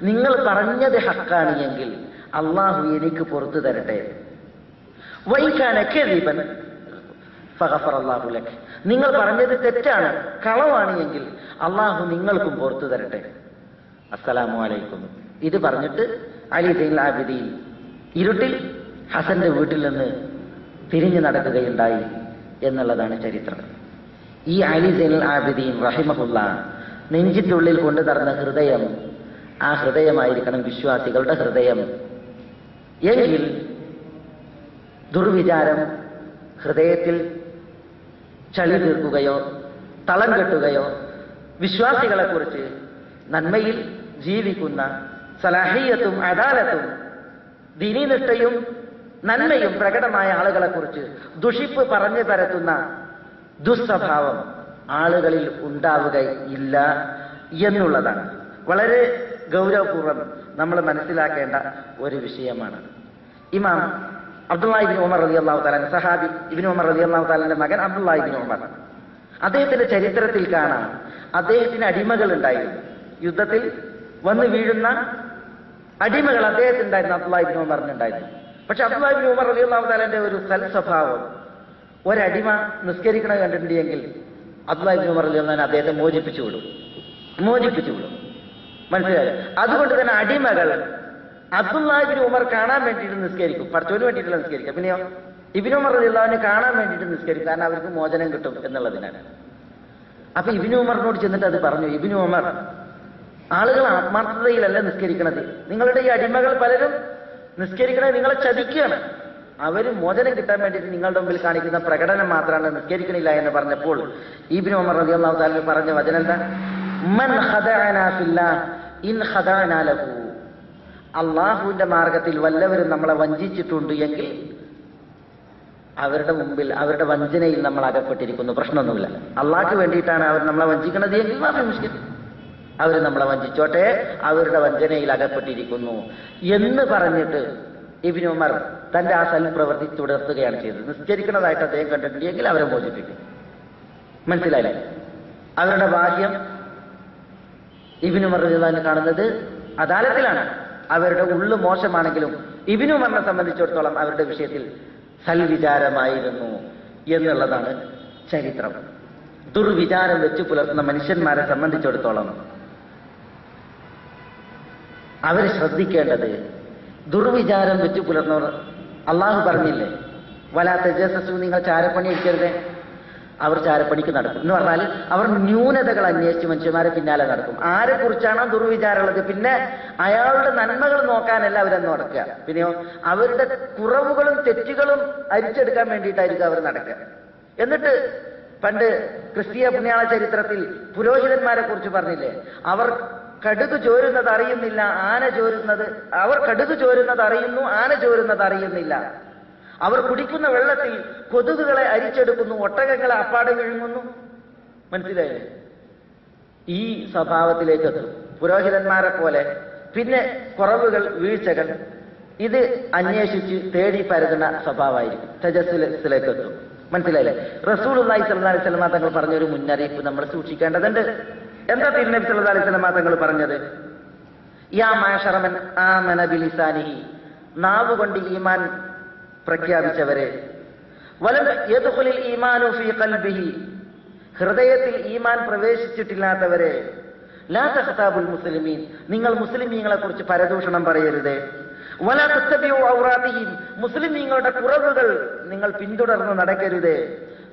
നിങ്ങൾ പറഞ്ഞത് ഹക്കാണ് എങ്കിൽ അള്ളാഹു എനിക്ക് പുറത്തു തരട്ടെ. വൈ കാന കദിബൻ ഫഗഫറല്ലാഹു ലക. നിങ്ങൾ പറഞ്ഞത് തെറ്റാണ്, കളവാണ് എങ്കിൽ അള്ളാഹു നിങ്ങൾക്കും പുറത്തു തരട്ടെ. അസ്സലാമു അലൈക്കും. ഇത് പറഞ്ഞിട്ട് അലി സൈനുൽ ആബിദീൻ ഇരുട്ടിൽ ഹസന്റെ വീട്ടിൽ നിന്ന് തിരിഞ്ഞു നടക്കുകയുണ്ടായി എന്നുള്ളതാണ് ചരിത്രം. ഈ അലി സൈനുൽ ആബിദീൻ റഹിമഹുള്ള നെഞ്ചിനുള്ളിൽ കൊണ്ടു നടന്ന ഹൃദയം, ആ ഹൃദയമായിരിക്കണം വിശ്വാസികളുടെ ഹൃദയം. എങ്കിൽ ദുർവിചാരം ഹൃദയത്തിൽ ചളി തീർക്കുകയോ തളം കെട്ടുകയോ വിശ്വാസികളെക്കുറിച്ച് നന്മയിൽ ജീവിക്കുന്ന സലാഹിയത്തും അദാലത്തും ദീനീനിഷ്ഠയും നന്മയും പ്രകടമായ ആളുകളെക്കുറിച്ച് ദുഷിപ്പ് പറഞ്ഞു പരത്തുന്ന ദുസ്വഭാവം ആളുകളിൽ ഉണ്ടാവുകയില്ല എന്നുള്ളതാണ് വളരെ ഗൗരവപൂർവ്വം നമ്മൾ മനസ്സിലാക്കേണ്ട ഒരു വിഷയമാണ്. ഇമാം അബ്ദുല്ലാഹി ഇബ്നു ഉമർ റളിയല്ലാഹു തആല, സഹാബി ഇബ്നു ഉമർ റളിയല്ലാഹു തആലയുടെ മകൻ അബ്ദുല്ലാഹി ഇബ്നു ഉമർ, അദ്ദേഹത്തിന്റെ ചരിത്രത്തിൽ കാണാം അദ്ദേഹത്തിന് അടിമകൾ ഉണ്ടായിരുന്നു. യുദ്ധത്തിൽ വന്നു വീഴുന്ന അടിമകൾ അദ്ദേഹത്തിനുണ്ടായിരുന്നു, അബ്ദുല്ലാഹി ഇബ്നു ഉമറിനുണ്ടായിരുന്നു. പക്ഷെ അബ്ദുല്ലാഹി ഇബ്നു ഉമർ റളിയല്ലാഹു തആലയുടെ ഒരു സ്വഭാവം, ഒരടിമ നിസ്കരിക്കണത് കണ്ടിട്ടുണ്ടെങ്കിൽ അബ്ദുല്ലാഹി ഇബ്നു ഉമർ റളിയല്ലാഹു തആല അദ്ദേഹത്തെ മോചിപ്പിച്ചു വിടും. മനസ്സിലായി? അതുകൊണ്ട് തന്നെ അടിമകൾ അബ്ദുല്ലാഹി ഇബ്നു ഉമർ കാണാൻ വേണ്ടിയിട്ട് നിസ്കരിക്കും, പഠിച്ചവന് വേണ്ടിയിട്ടുള്ള നിസ്കരിക്കുക. പിന്നെയോ ഇബ്നു ഉമർ റളിയല്ലാഹു അൻഹു കാണാൻ വേണ്ടിയിട്ട് നിസ്കരിക്കും, കാരണം അവർക്ക് മോചനം കിട്ടും എന്നുള്ളതിനാണ്. അപ്പൊ ഇബ്നു ഉമറിനോട് ചെന്നിട്ട് അത് പറഞ്ഞു, ഇബ്നു ഉമർ, ആളുകൾ ആത്മാർത്ഥതയിലല്ല നിസ്കരിക്കണത്, നിങ്ങളുടെ ഈ അടിമകൾ പലരും നിസ്കരിക്കണത് നിങ്ങളെ ചതിക്കുകയാണ്, അവര് മോചനം കിട്ടാൻ വേണ്ടിയിട്ട് നിങ്ങളുടെ മുമ്പിൽ കാണിക്കുന്ന പ്രകടനം മാത്രമാണ്, നിസ്കരിക്കണില്ല എന്ന് പറഞ്ഞപ്പോൾ ഇബ്നു ഉമർ റളിയല്ലാഹു തആല പറഞ്ഞ വചനം എന്താ? മൻ ഖദഅനാ ഫില്ലാഹ് ഇൻ ഖദഅനാ ലഹു. അള്ളാഹുവിന്റെ മാർഗത്തിൽ വല്ലവരും നമ്മളെ വഞ്ചിച്ചിട്ടുണ്ട് എങ്കിൽ അവരുടെ മുമ്പിൽ, അവരുടെ വഞ്ചനയിൽ നമ്മൾ അകപ്പെട്ടിരിക്കുന്നു, പ്രശ്നമൊന്നുമില്ല. അള്ളാഹ്ക്ക് വേണ്ടിയിട്ടാണ് അവർ നമ്മളെ വഞ്ചിക്കുന്നത് എങ്കിൽ അവർ നമ്മളെ വഞ്ചിച്ചോട്ടെ, അവരുടെ വഞ്ചനയിൽ അകപ്പെട്ടിരിക്കുന്നു എന്ന് പറഞ്ഞിട്ട് ഇബ്നു ഉമർ തന്റെ ആ സൽപ്രവൃത്തി തുടർത്തുകയാണ് ചെയ്തത്. നിസ്കരിക്കുന്നതായിട്ട് അദ്ദേഹം കണ്ടിട്ടുണ്ടെങ്കിൽ അവരെ മോചിപ്പിക്കും. മനസ്സിലായില്ലേ? അവരുടെ ഭാഗ്യം ഇബ്നു ഉമർ റളിയല്ലാഹു അൻഹു കാണുന്നത് അദാലത്തിലാണ്. അവരുടെ ഉള്ളു മോശമാണെങ്കിലും ഇബ്നു ഉമറിനെ സംബന്ധിച്ചിടത്തോളം അവരുടെ വിഷയത്തിൽ സൽവിചാരമായിരുന്നു എന്നുള്ളതാണ് ചരിത്രം. ദുർവിചാരം വെച്ച് പുലർത്തുന്ന മനുഷ്യന്മാരെ സംബന്ധിച്ചിടത്തോളം അവർ ശ്രദ്ധിക്കേണ്ടത്, ദുർവിചാരം വെച്ച് പുലർന്നവർ, അള്ളാഹു പറഞ്ഞില്ലേ വലാ തജസ്സസു, നിങ്ങൾ ചാരപ്പണി അടിക്കരുത്. അവർ ചാരപ്പണിക്ക് നടക്കും എന്ന് പറഞ്ഞാൽ അവർ ന്യൂനതകൾ അന്വേഷിച്ച് മനുഷ്യന്മാരെ പിന്നാലെ നടക്കും. ആരെ കുറിച്ചാണോ ദുർവിചാരമുള്ളത്, പിന്നെ അയാളുടെ നന്മകൾ നോക്കാനല്ല അവരെന്ന് നടക്കുക, പിന്നെയോ അവരുടെ കുറവുകളും തെറ്റുകളും അരിച്ചെടുക്കാൻ വേണ്ടിയിട്ടായിരിക്കും അവർ നടക്കുക. എന്നിട്ട് പണ്ട് ക്രിസ്തീയ പുണ്യാള ചരിത്രത്തിൽ പുരോഹിതന്മാരെ കുറിച്ച് പറഞ്ഞില്ലേ, അവർ കടുക് ചോരുന്നത് അറിയുന്നില്ല, ആന ചോരുന്നത്, അവർ കടുക് ചോരുന്നത് അറിയുന്നു, ആന ചോരുന്നത് അറിയുന്നില്ല. അവർ കുടിക്കുന്ന വെള്ളത്തിൽ കൊതുകുകളെ അരിച്ചെടുക്കുന്നു, ഒട്ടകങ്ങളെ അപ്പാടെ വിഴുങ്ങുന്നു. മനസ്സിലായില്ലേ? ഈ സ്വഭാവത്തിലേക്ക് എത്തും പുരോഹിതന്മാരെ പോലെ. പിന്നെ കുറവുകൾ, വീഴ്ചകൾ ഇത് അന്വേഷിച്ച് തേടി പരതുന്ന സ്വഭാവമായിരിക്കും, തജസ്സുലേക്ക് എത്തും. മനസ്സിലായില്ലേ? റസൂലുള്ളാഹി സ്വല്ലല്ലാഹു അലൈഹി വസല്ലം തങ്ങൾ പറഞ്ഞൊരു മുന്നറിയിപ്പ് നമ്മൾ സൂക്ഷിക്കേണ്ടതുണ്ട്. എന്താ തിരുനബി സല്ലല്ലാഹു അലൈഹി വസല്ലം തങ്ങൾ പറഞ്ഞത്? യാ മാശറ മൻ ആമന ബിലിസാനിഹി, നാവ് കൊണ്ട് ഈമാൻ പ്രഖ്യാപിച്ചവരെ, വലം യദ്ഖുലിൽ ഈമാനു ഫീ ഖൽബിഹി, ഹൃദയത്തിൽ ഈമാൻ പ്രവേശിച്ചിട്ടില്ലാത്തവരെ, ലാ തഖ്താബുൽ മുസ്ലിമീൻ, നിങ്ങൾ മുസ്ലിമീങ്ങളെ കുറിച്ച് പരദൂഷണം പറയരുത്. വലാ തത്തബിഉ ഔറാതിഹിം, മുസ്ലിമീങ്ങളുടെ കുറവുകൾ നിങ്ങൾ പിന്തുടർന്ന് നടക്കരുത്.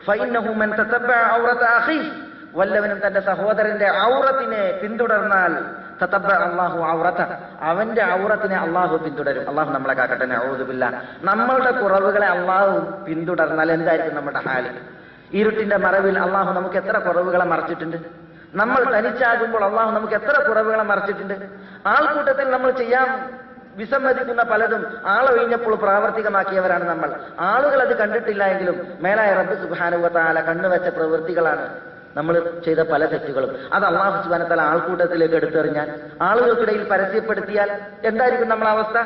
ഫഇന്നഹു മൻ തതബ്ബഅ ഔറത അഖീഹി, വല്ലവനും തന്റെ സഹോദരന്റെ ഔറത്തിനെ പിന്തുടർന്നാൽ തതബ്ബഅ അല്ലാഹു ഔറത, അവന്റെ ഔറത്തിനെ അള്ളാഹു പിന്തുടരും. അള്ളാഹു നമ്മളെ കാക്കട്ടെ, നഊദു ബില്ലാഹ്. നമ്മളുടെ കുറവുകളെ അള്ളാഹു പിന്തുടർന്നാൽ എന്തായിരിക്കും നമ്മുടെ ഹാല്? ഇരുട്ടിന്റെ മറവിൽ അള്ളാഹു നമുക്ക് എത്ര കുറവുകളെ മറച്ചിട്ടുണ്ട്. നമ്മൾ തനിച്ചാകുമ്പോൾ അള്ളാഹു നമുക്ക് എത്ര കുറവുകളെ മറച്ചിട്ടുണ്ട്. ആൾക്കൂട്ടത്തിൽ നമ്മൾ ചെയ്യാൻ വിസമ്മതിക്കുന്ന പലതും ആളൊഴിഞ്ഞപ്പോൾ പ്രാവർത്തികമാക്കിയവരാണ് നമ്മൾ. ആളുകൾ അത് കണ്ടിട്ടില്ല എങ്കിലും മേലായ റബ്ബ് സുബ്ഹാനഹു വ തആല കണ്ണുവെച്ച പ്രവൃത്തികളാണ് നമ്മൾ ചെയ്ത പല തെറ്റുകളും. അത് അല്ലാഹു സുബ്ഹാനഹു വ തആല ആൾക്കൂട്ടത്തിലേക്ക് എടുത്തെറിഞ്ഞാൽ, ആളുകൾക്കിടയിൽ പരസ്യപ്പെടുത്തിയാൽ എന്തായിരിക്കും നമ്മളെ അവസ്ഥ?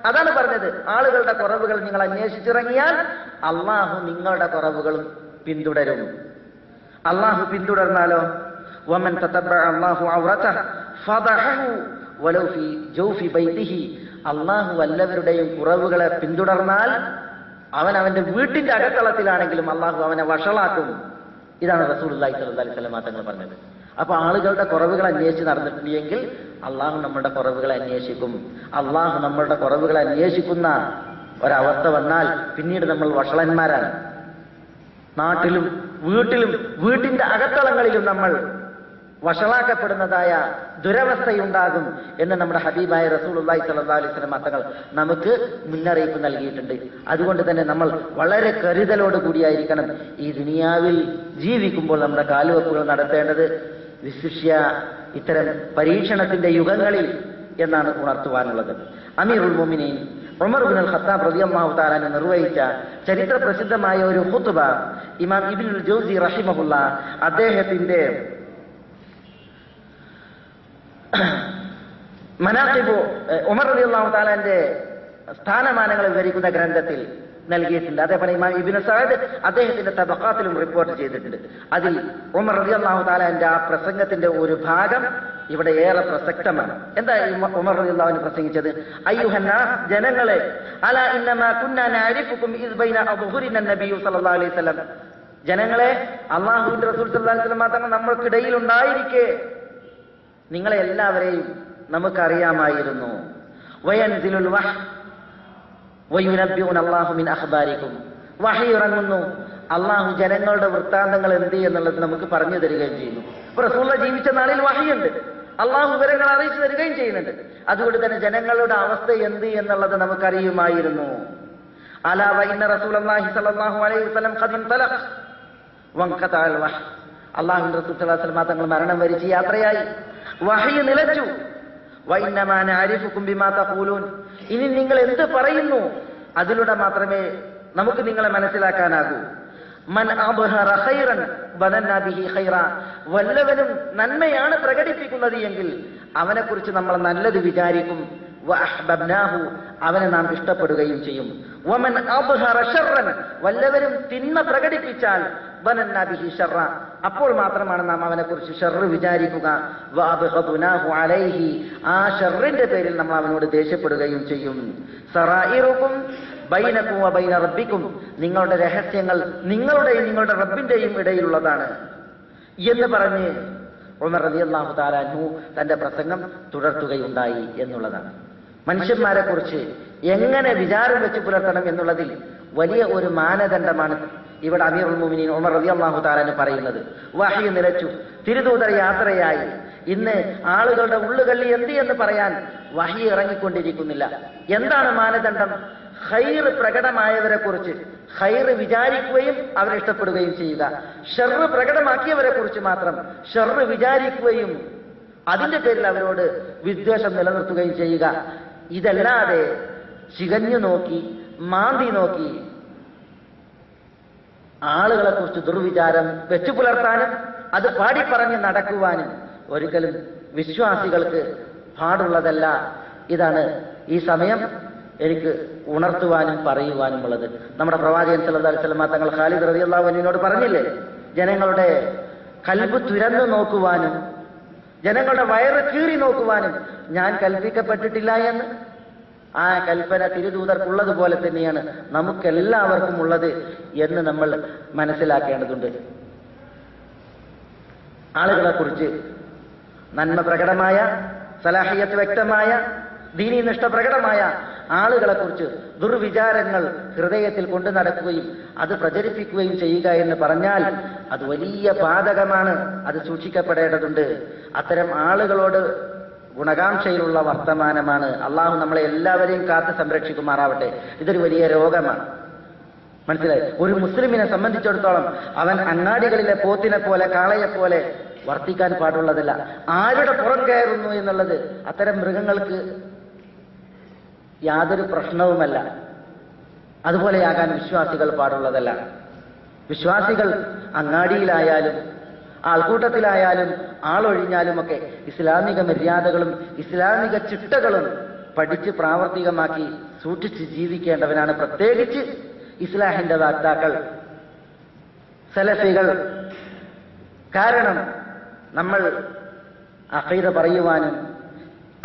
അതാണ് പറഞ്ഞത്, ആളുകളുടെ കുറവുകൾ നിങ്ങൾ അന്വേഷിച്ചിറങ്ങിയാൽ അള്ളാഹു നിങ്ങളുടെ കുറവുകളും പിന്തുടരും. അള്ളാഹു പിന്തുടർന്നാലോ, വമൻ തതബ്ബഅ അല്ലാഹു ഔറതഹു ഫദഹു വലൗ ഫീ ജൗഫി ബൈതിഹി, അള്ളാഹു വല്ലവരുടെയും കുറവുകളെ പിന്തുടർന്നാൽ അവൻ അവന്റെ വീട്ടിന്റെ അകത്തളത്തിലാണെങ്കിലും അള്ളാഹു അവനെ വഷളാക്കും. ഇതാണ് റസൂലുള്ളാഹി സ്വല്ലല്ലാഹു അലൈഹി വസല്ലം തങ്ങൾ പറഞ്ഞത്. അപ്പൊ ആളുകളുടെ കുറവുകൾ അന്വേഷിച്ച് നടന്നിട്ടുണ്ടെങ്കിൽ അള്ളാഹു നമ്മുടെ കുറവുകളെ അന്വേഷിക്കും. അള്ളാഹു നമ്മളുടെ കുറവുകളെ അന്വേഷിക്കുന്ന ഒരവസ്ഥ വന്നാൽ പിന്നീട് നമ്മൾ വഷളന്മാരാണ്. നാട്ടിലും വീട്ടിലും വീട്ടിന്റെ അകത്തളങ്ങളിലും നമ്മൾ വഷളാക്കപ്പെടുന്നതായ ദുരവസ്ഥയുണ്ടാകും എന്ന് നമ്മുടെ ഹബീബായ റസൂലുള്ളാഹി സ്വല്ലല്ലാഹു അലൈഹി വസല്ലം തങ്ങൾ നമുക്ക് മുന്നറിയിപ്പ് നൽകിയിട്ടുണ്ട്. അതുകൊണ്ട് തന്നെ നമ്മൾ വളരെ കരുതലോട് കൂടിയായിരിക്കണം ഈ ദുനിയാവിൽ ജീവിക്കുമ്പോൾ നമ്മുടെ കാലുവെപ്പുകൾ നടത്തേണ്ടത്, വിശിഷ്യ ഇത്തരം പരീക്ഷണത്തിന്റെ യുഗങ്ങളിൽ എന്നാണ് ഉണർത്തുവാനുള്ളത്. അമീറുൽ മുഅ്മിനീൻ ഉമർ ഇബ്നുൽ ഖത്താബ് റളിയല്ലാഹു തആല അൻഹു നിർവഹിച്ച ചരിത്ര പ്രസിദ്ധമായ ഒരു ഖുത്ബ ഇമാം ഇബ്നുൽ ജൗസി റഹിമഹുല്ലാഹ് അദ്ദേഹത്തിന്റെ മനാഖിബ് ഉമർ റളിയല്ലാഹു തആലന്റെ സ്ഥാനമാനങ്ങൾ വിവരിക്കുന്ന ഗ്രന്ഥത്തിൽ നൽകിയിട്ടുണ്ട്. അതേപോലെ ഇമാം ഇബ്നു സഅദ് അദ്ദേഹത്തിന്റെ തബഖാത്തിലും റിപ്പോർട്ട് ചെയ്തിട്ടുണ്ട്. അതിൽ ഉമർ റളിയല്ലാഹു തആലന്റെ ആ പ്രസംഗത്തിന്റെ ഒരു ഭാഗം ഇവിടെ ഏറെ പ്രസക്തമാണ്. എന്താ ഉമർ റളിയല്ലാഹു അൻഹു പ്രസംഗിച്ചത്? അയ്യുഹന്നാസ്, ജനങ്ങളെ, അലാ ഇന്നമാ കുന്നാ നഅരിഫുകും ഇസ് ബൈന അദ്ഹുരിന നബിയ്യു സല്ലല്ലാഹു അലൈഹി വസല്ലം, ജനങ്ങളെ, അല്ലാഹുവിന്റെ റസൂൽ സല്ലല്ലാഹു അലൈഹി വസല്ലം തങ്ങൾ നമ്മൾക്കിടയിൽ ഉണ്ടായിരിക്കെ നിങ്ങളെ എല്ലാവരെയും നമുക്കറിയാമായിരുന്നു. വയൻസിലുൽ വഹ് വയുനബ്ബിഉന അല്ലാഹു മിൻ അഖ്ബാരിക്കും, വഹി ഇറങ്ങുന്നു, അള്ളാഹു ജനങ്ങളുടെ വൃത്താന്തങ്ങൾ എന്ത് എന്നുള്ളത് നമുക്ക് പറഞ്ഞു തരികയും ചെയ്യുന്നു. ഇപ്പൊ റസൂലുള്ളാഹി ജീവിച്ച നാളിൽ വഹിയുണ്ട്, അള്ളാഹു വിവരങ്ങൾ അറിയിച്ചു തരികയും ചെയ്യുന്നുണ്ട്. അതുകൊണ്ട് തന്നെ ജനങ്ങളുടെ അവസ്ഥ എന്ത് എന്നുള്ളത് നമുക്കറിയുമായിരുന്നു. അലാ വഇന്ന റസൂലുള്ളാഹി സ്വല്ലല്ലാഹു അലൈഹി വസല്ലം ഖദ് ഇൻതലഖ വൻഖതഅൽ വഹ്, അള്ളാഹുവിന്റെ റസൂൽ സ്വല്ലല്ലാഹു അലൈഹി വസല്ലം തങ്ങൾ മരണം വരിച്ച് യാത്രയായി, വഹി നിലച്ചു. വഇന്നമാ നഅരിഫുകും ബിമാ തഖൂലൂൻ, ഇനി നിങ്ങൾ എന്ത് പറയുന്നു അതിലൂടെ മാത്രമേ നമുക്ക് നിങ്ങളെ മനസ്സിലാക്കാനാകൂ. മൻ അബ്ഹറ ഖൈറൻ ബദന്നാ ബിഹി ഖൈറ, വല്ലവനും നന്മയാണ് പ്രകടിപ്പിക്കുന്നത് എങ്കിൽ അവനെക്കുറിച്ച് നമ്മൾ നല്ലത് വിചാരിക്കും. വഅഹ്ബബ്നാഹു, അവനെ നാം ഇഷ്ടപ്പെടുകയും ചെയ്യും. വമൻ അബ്ഹറ ശർറൻ, വല്ലവരും തിന്മ പ്രകടിപ്പിച്ചാൽ ബനന്നാ ബിഹി ശർറ, അപ്പോൾ മാത്രമാണ് നാം അവനെക്കുറിച്ച് ഷർറ് വിചാരിക്കുക. വഅബ്ഗദുനാഹു അലൈഹി, ആ ഷർറിന്റെ പേരിൽ നമ്മൾ അവനോട് ദേഷ്യപ്പെടുകയും ചെയ്യും. സറായിറുക്കും ബൈനക്കും വബൈന റബ്ബിക്കും, നിങ്ങളുടെ രഹസ്യങ്ങൾ നിങ്ങളുടെയും നിങ്ങളുടെ റബ്ബിന്റെയും ഇടയിലുള്ളതാണ് എന്ന് പറഞ്ഞ് ഉമർ റളിയല്ലാഹു തആല അൻഹു തന്റെ പ്രസംഗം തുടർത്തുകയുണ്ടായി എന്നുള്ളതാണ്. മനുഷ്യന്മാരെ കുറിച്ച് എങ്ങനെ വിചാരം വെച്ച് പുലർത്തണം എന്നുള്ളതിൽ വലിയ ഒരു മാനദണ്ഡമാണ് ഇവിടെ അമീറുൽ മുഅ്മിനീൻ ഉമർ റളിയല്ലാഹു തആല അൻഹു പറയുന്നത്. വഹി നിലച്ചു, തിരുദൂതർ യാത്രയായി. ഇന്ന് ആളുകളുടെ ഉള്ളുകള്ളി എന്ത് എന്ന് പറയാൻ വഹി ഇറങ്ങിക്കൊണ്ടിരിക്കുന്നില്ല. എന്താണ് മാനദണ്ഡം? ഖൈർ പ്രകടമായവരെ കുറിച്ച് ഖൈർ വിചാരിക്കുകയും അവരെ ഇഷ്ടപ്പെടുകയും ചെയ്യുക, ഷർറ് പ്രകടമാക്കിയവരെ കുറിച്ച് മാത്രം ഷർറ് വിചാരിക്കുകയും അതിന്റെ പേരിൽ അവരോട് വിദ്വേഷം നിലനിർത്തുകയും ചെയ്യുക. ഇതല്ലാതെ ചികഞ്ഞു നോക്കി മാന്തി നോക്കി ആളുകളെ കുറിച്ച് ദുർവിചാരം വെച്ചു പുലർത്താനും അത് പാടിപ്പറഞ്ഞ് നടക്കുവാനും ഒരിക്കലും വിശ്വാസികൾക്ക് പാടുള്ളതല്ല. ഇതാണ് ഈ സമയം എനിക്ക് ഉണർത്തുവാനും പറയുവാനുമുള്ളത്. നമ്മുടെ പ്രവാചകൻ സല്ലല്ലാഹു അലൈഹി വസല്ലം തങ്ങൾ ഖാലിദ് റളിയല്ലാഹു അൻഹുവിനോട് പറഞ്ഞില്ലേ, ജനങ്ങളുടെ കൽബ് തുരന്നു നോക്കുവാനും ജനങ്ങളുടെ വയറ് കീറി നോക്കുവാനും ഞാൻ കൽപ്പിക്കപ്പെട്ടിട്ടില്ല എന്ന്. ആ കൽപ്പന തിരുദൂതർക്കുള്ളതുപോലെ തന്നെയാണ് നമുക്കെല്ലാവർക്കും ഉള്ളത് എന്ന് നമ്മൾ മനസ്സിലാക്കേണ്ടതുണ്ട്. ആളുകളെ കുറിച്ച് നന്മ പ്രകടമായ, സലാഹിയത്ത് വ്യക്തമായ, ദീനീ നിഷ്ഠ പ്രകടമായ ആളുകളെ കുറിച്ച് ദുർവിചാരങ്ങൾ ഹൃദയത്തിൽ കൊണ്ടു നടക്കുകയും അത് പ്രചരിപ്പിക്കുകയും ചെയ്യുക എന്ന് പറഞ്ഞാൽ അത് വലിയ പാതകമാണ്. അത് സൂക്ഷിക്കപ്പെടേണ്ടതുണ്ട്. അത്തരം ആളുകളോട് ഗുണകാംക്ഷയിലുള്ള വർത്തമാനമാണ്. അള്ളാഹു നമ്മളെ എല്ലാവരെയും കാത്ത് സംരക്ഷിക്കുമാറാവട്ടെ. ഇതൊരു വലിയ രോഗമാണ്. മനസ്സിലായി? ഒരു മുസ്ലിമിനെ സംബന്ധിച്ചിടത്തോളം അവൻ അങ്ങാടികളിലെ പോത്തിനെ പോലെ കാളയെ പോലെ വർത്തിക്കാൻ പാടുള്ളതല്ല. ആരുടെ പുറം കയറുന്നു എന്നുള്ളത് അത്തരം മൃഗങ്ങൾക്ക് യാതൊരു പ്രശ്നവുമല്ല. അതുപോലെയാകാൻ വിശ്വാസികൾ പാടുള്ളതല്ല. വിശ്വാസികൾ അങ്ങാടിയിലായാലും ആൾക്കൂട്ടത്തിലായാലും ആളൊഴിഞ്ഞാലുമൊക്കെ ഇസ്ലാമിക മര്യാദകളും ഇസ്ലാമിക ചിട്ടകളും പഠിച്ച് പ്രാവർത്തികമാക്കി സൂക്ഷിച്ച് ജീവിക്കേണ്ടവനാണ്. പ്രത്യേകിച്ച് ഇസ്ലാഹിന്റെ വാക്താക്കൾ, സലഫികൾ. കാരണം നമ്മൾ അഖീദ പറയുവാനും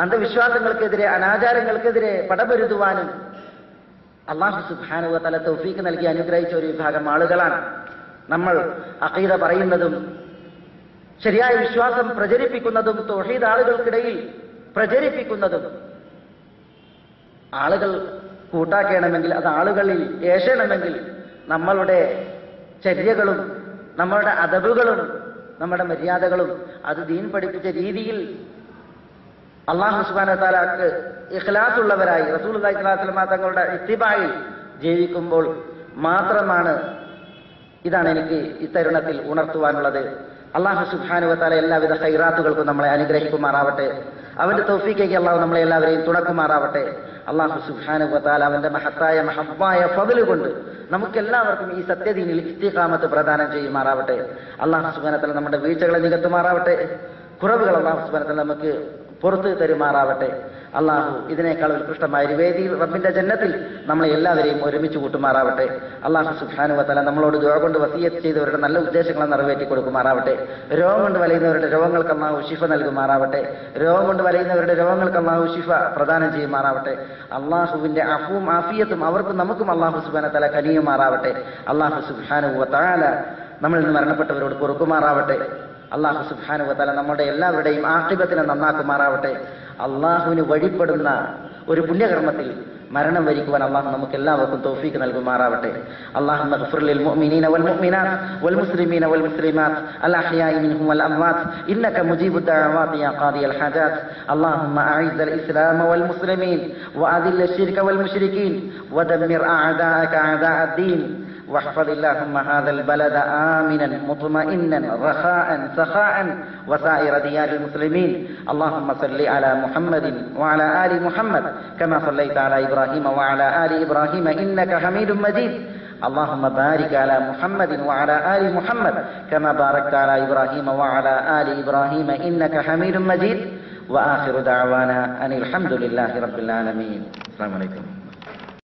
അന്ധവിശ്വാസങ്ങൾക്കെതിരെ അനാചാരങ്ങൾക്കെതിരെ പടപൊരുതുവാനും അല്ലാഹു സുബ്ഹാനഹു വ തആല തൗഫീഖ് നൽകി അനുഗ്രഹിച്ച ഒരു വിഭാഗം ആളുകളാണ്. നമ്മൾ അഖീദ പറയുന്നതും ശരിയായ വിശ്വാസം പ്രചരിപ്പിക്കുന്നതും തൗഹീദ് ആളുകൾക്കിടയിൽ പ്രചരിപ്പിക്കുന്നതും ആളുകൾ കൂട്ടാക്കണമെങ്കിൽ, അത് ആളുകളിൽ ഏഷണമെങ്കിൽ നമ്മളുടെ ചര്യകളും നമ്മളുടെ അദബുകളും നമ്മുടെ മര്യാദകളും അത് ദീൻ പഠിപ്പിച്ച രീതിയിൽ അല്ലാഹു സുബ്ഹാനഹു വ തആലക്ക് ഇഖ്ലാസുള്ളവരായി റസൂലുള്ളാഹി സ്വല്ലല്ലാഹു അലൈഹി വസല്ലം തങ്ങളുടെ ഇത്തിബായിൽ ജീവിക്കുമ്പോൾ മാത്രമാണ് ഇതാണ് എനിക്ക് ഇത്തരുണത്തിൽ ഉണർത്തുവാനുള്ളത്. അല്ലാഹു സുബ്ഹാനഹു വ തആല എല്ലാവിധ ഖൈറാത്തുകൾക്കും നമ്മളെ അനുഗ്രഹിക്കുമാറാവട്ടെ. അവന്റെ തൗഫീഖിലേക്ക് അല്ലാഹു നമ്മളെ എല്ലാവരെയും തുണക്കുമാറാവട്ടെ. അല്ലാഹു സുബ്ഹാനഹു വ തആല അവന്റെ മഹത്തായ ഫضل കൊണ്ട് നമുക്കെല്ലാവർക്കും ഈ സത്യദീനിൽ ഇസ്തിഖാമത്ത് പ്രദാനം ചെയ്യുമാറാവട്ടെ. അല്ലാഹു സുബ്ഹാനഹു വ തആല നമ്മുടെ വീഴ്ചകളെ നികത്തുമാറാവട്ടെ. കുറവുകൾ അല്ലാഹു സുബ്ഹാനഹു വ തആല നമുക്ക് പുറത്ത് തരുമാറാവട്ടെ. അള്ളാഹു ഇതിനേക്കാൾ ഉത്കൃഷ്ടമായ ഒരു വേദിയിൽ റബ്ബിന്റെ ജന്നത്തിൽ നമ്മളെ എല്ലാവരെയും ഒരുമിച്ച് കൂട്ടുമാറാവട്ടെ. അള്ളാഹു സുബ്ഹാനഹു വ തആല നമ്മളോട് ദുആ കൊണ്ട് വസിയത്ത് ചെയ്തവരുടെ നല്ല ഉദ്ദേശങ്ങളെ നിറവേറ്റി കൊടുക്കുമാറാവട്ടെ. രോഗം കൊണ്ട് വലയുന്നവരുടെ രോഗങ്ങൾക്ക് അള്ളാഹു ശിഫ നൽകുമാറാവട്ടെ. രോഗം കൊണ്ട് വലയുന്നവരുടെ രോഗങ്ങൾക്ക് അള്ളാഹു ശിഫ പ്രദാനം ചെയ്യുമാറാവട്ടെ. അള്ളാഹുവിന്റെ അഫുവും ആഫിയത്തും അവർക്കും നമുക്കും അള്ളാഹു സുബ്ഹാനഹു വ തആല കനിയുമാറാവട്ടെ. അള്ളാഹു സുബ്ഹാനഹു വ തആല നമ്മളിൽ നിന്ന് മരണപ്പെട്ടവരോട് പൊറുക്കുമാറാവട്ടെ. അള്ളാഹു സുബ്ഹാനഹു വ തആല നമ്മുടെ എല്ലാവരുടെയും ആഖിബത്തിനെ നന്നാക്കുമാറാവട്ടെ. അള്ളാഹുവിന് വഴിപ്പെടുന്ന ഒരു പുണ്യകർമ്മത്തിൽ മരണം വരിക്കുവാൻ അള്ളാഹു നമുക്ക് എല്ലാവർക്കും തൗഫീഖ് നൽകുമാറാവട്ടെ. അല്ലാഹുമ്മ ഗ്ഫിർ ലിൽ മുഅ്മിനീന വൽ മുഅ്മിനാത്ത് വൽ മുസ്ലിമീന വൽ മുസ്ലിമാത്ത് അൽ അഹ്യാഇ മിൻഹും വൽ അംവാത്ത് ഇന്നക മുജീബുദ് ദഅവാതി യാ ഖാദിയൽ ഹാജാത്ത്. അല്ലാഹുമ്മ അഇസ്സൽ ഇസ്ലാമ വൽ മുസ്ലിമീൻ വഅദില്ല الشرك والمشركين ودمر أعداءك أعداء الدين واحفظ اللهم هذا البلد آمنا مطمئنا رخاء سخاء وسائر ديار المسلمين. اللهم صل على محمد وعلى آل محمد كما صليت على إبراهيم وعلى آل إبراهيم إنك حميد مجيد. اللهم بارك على محمد وعلى آل محمد كما باركت على إبراهيم وعلى آل إبراهيم إنك حميد مجيد. وآخر دعوانا أن الحمد لله رب العالمين. السلام عليكم.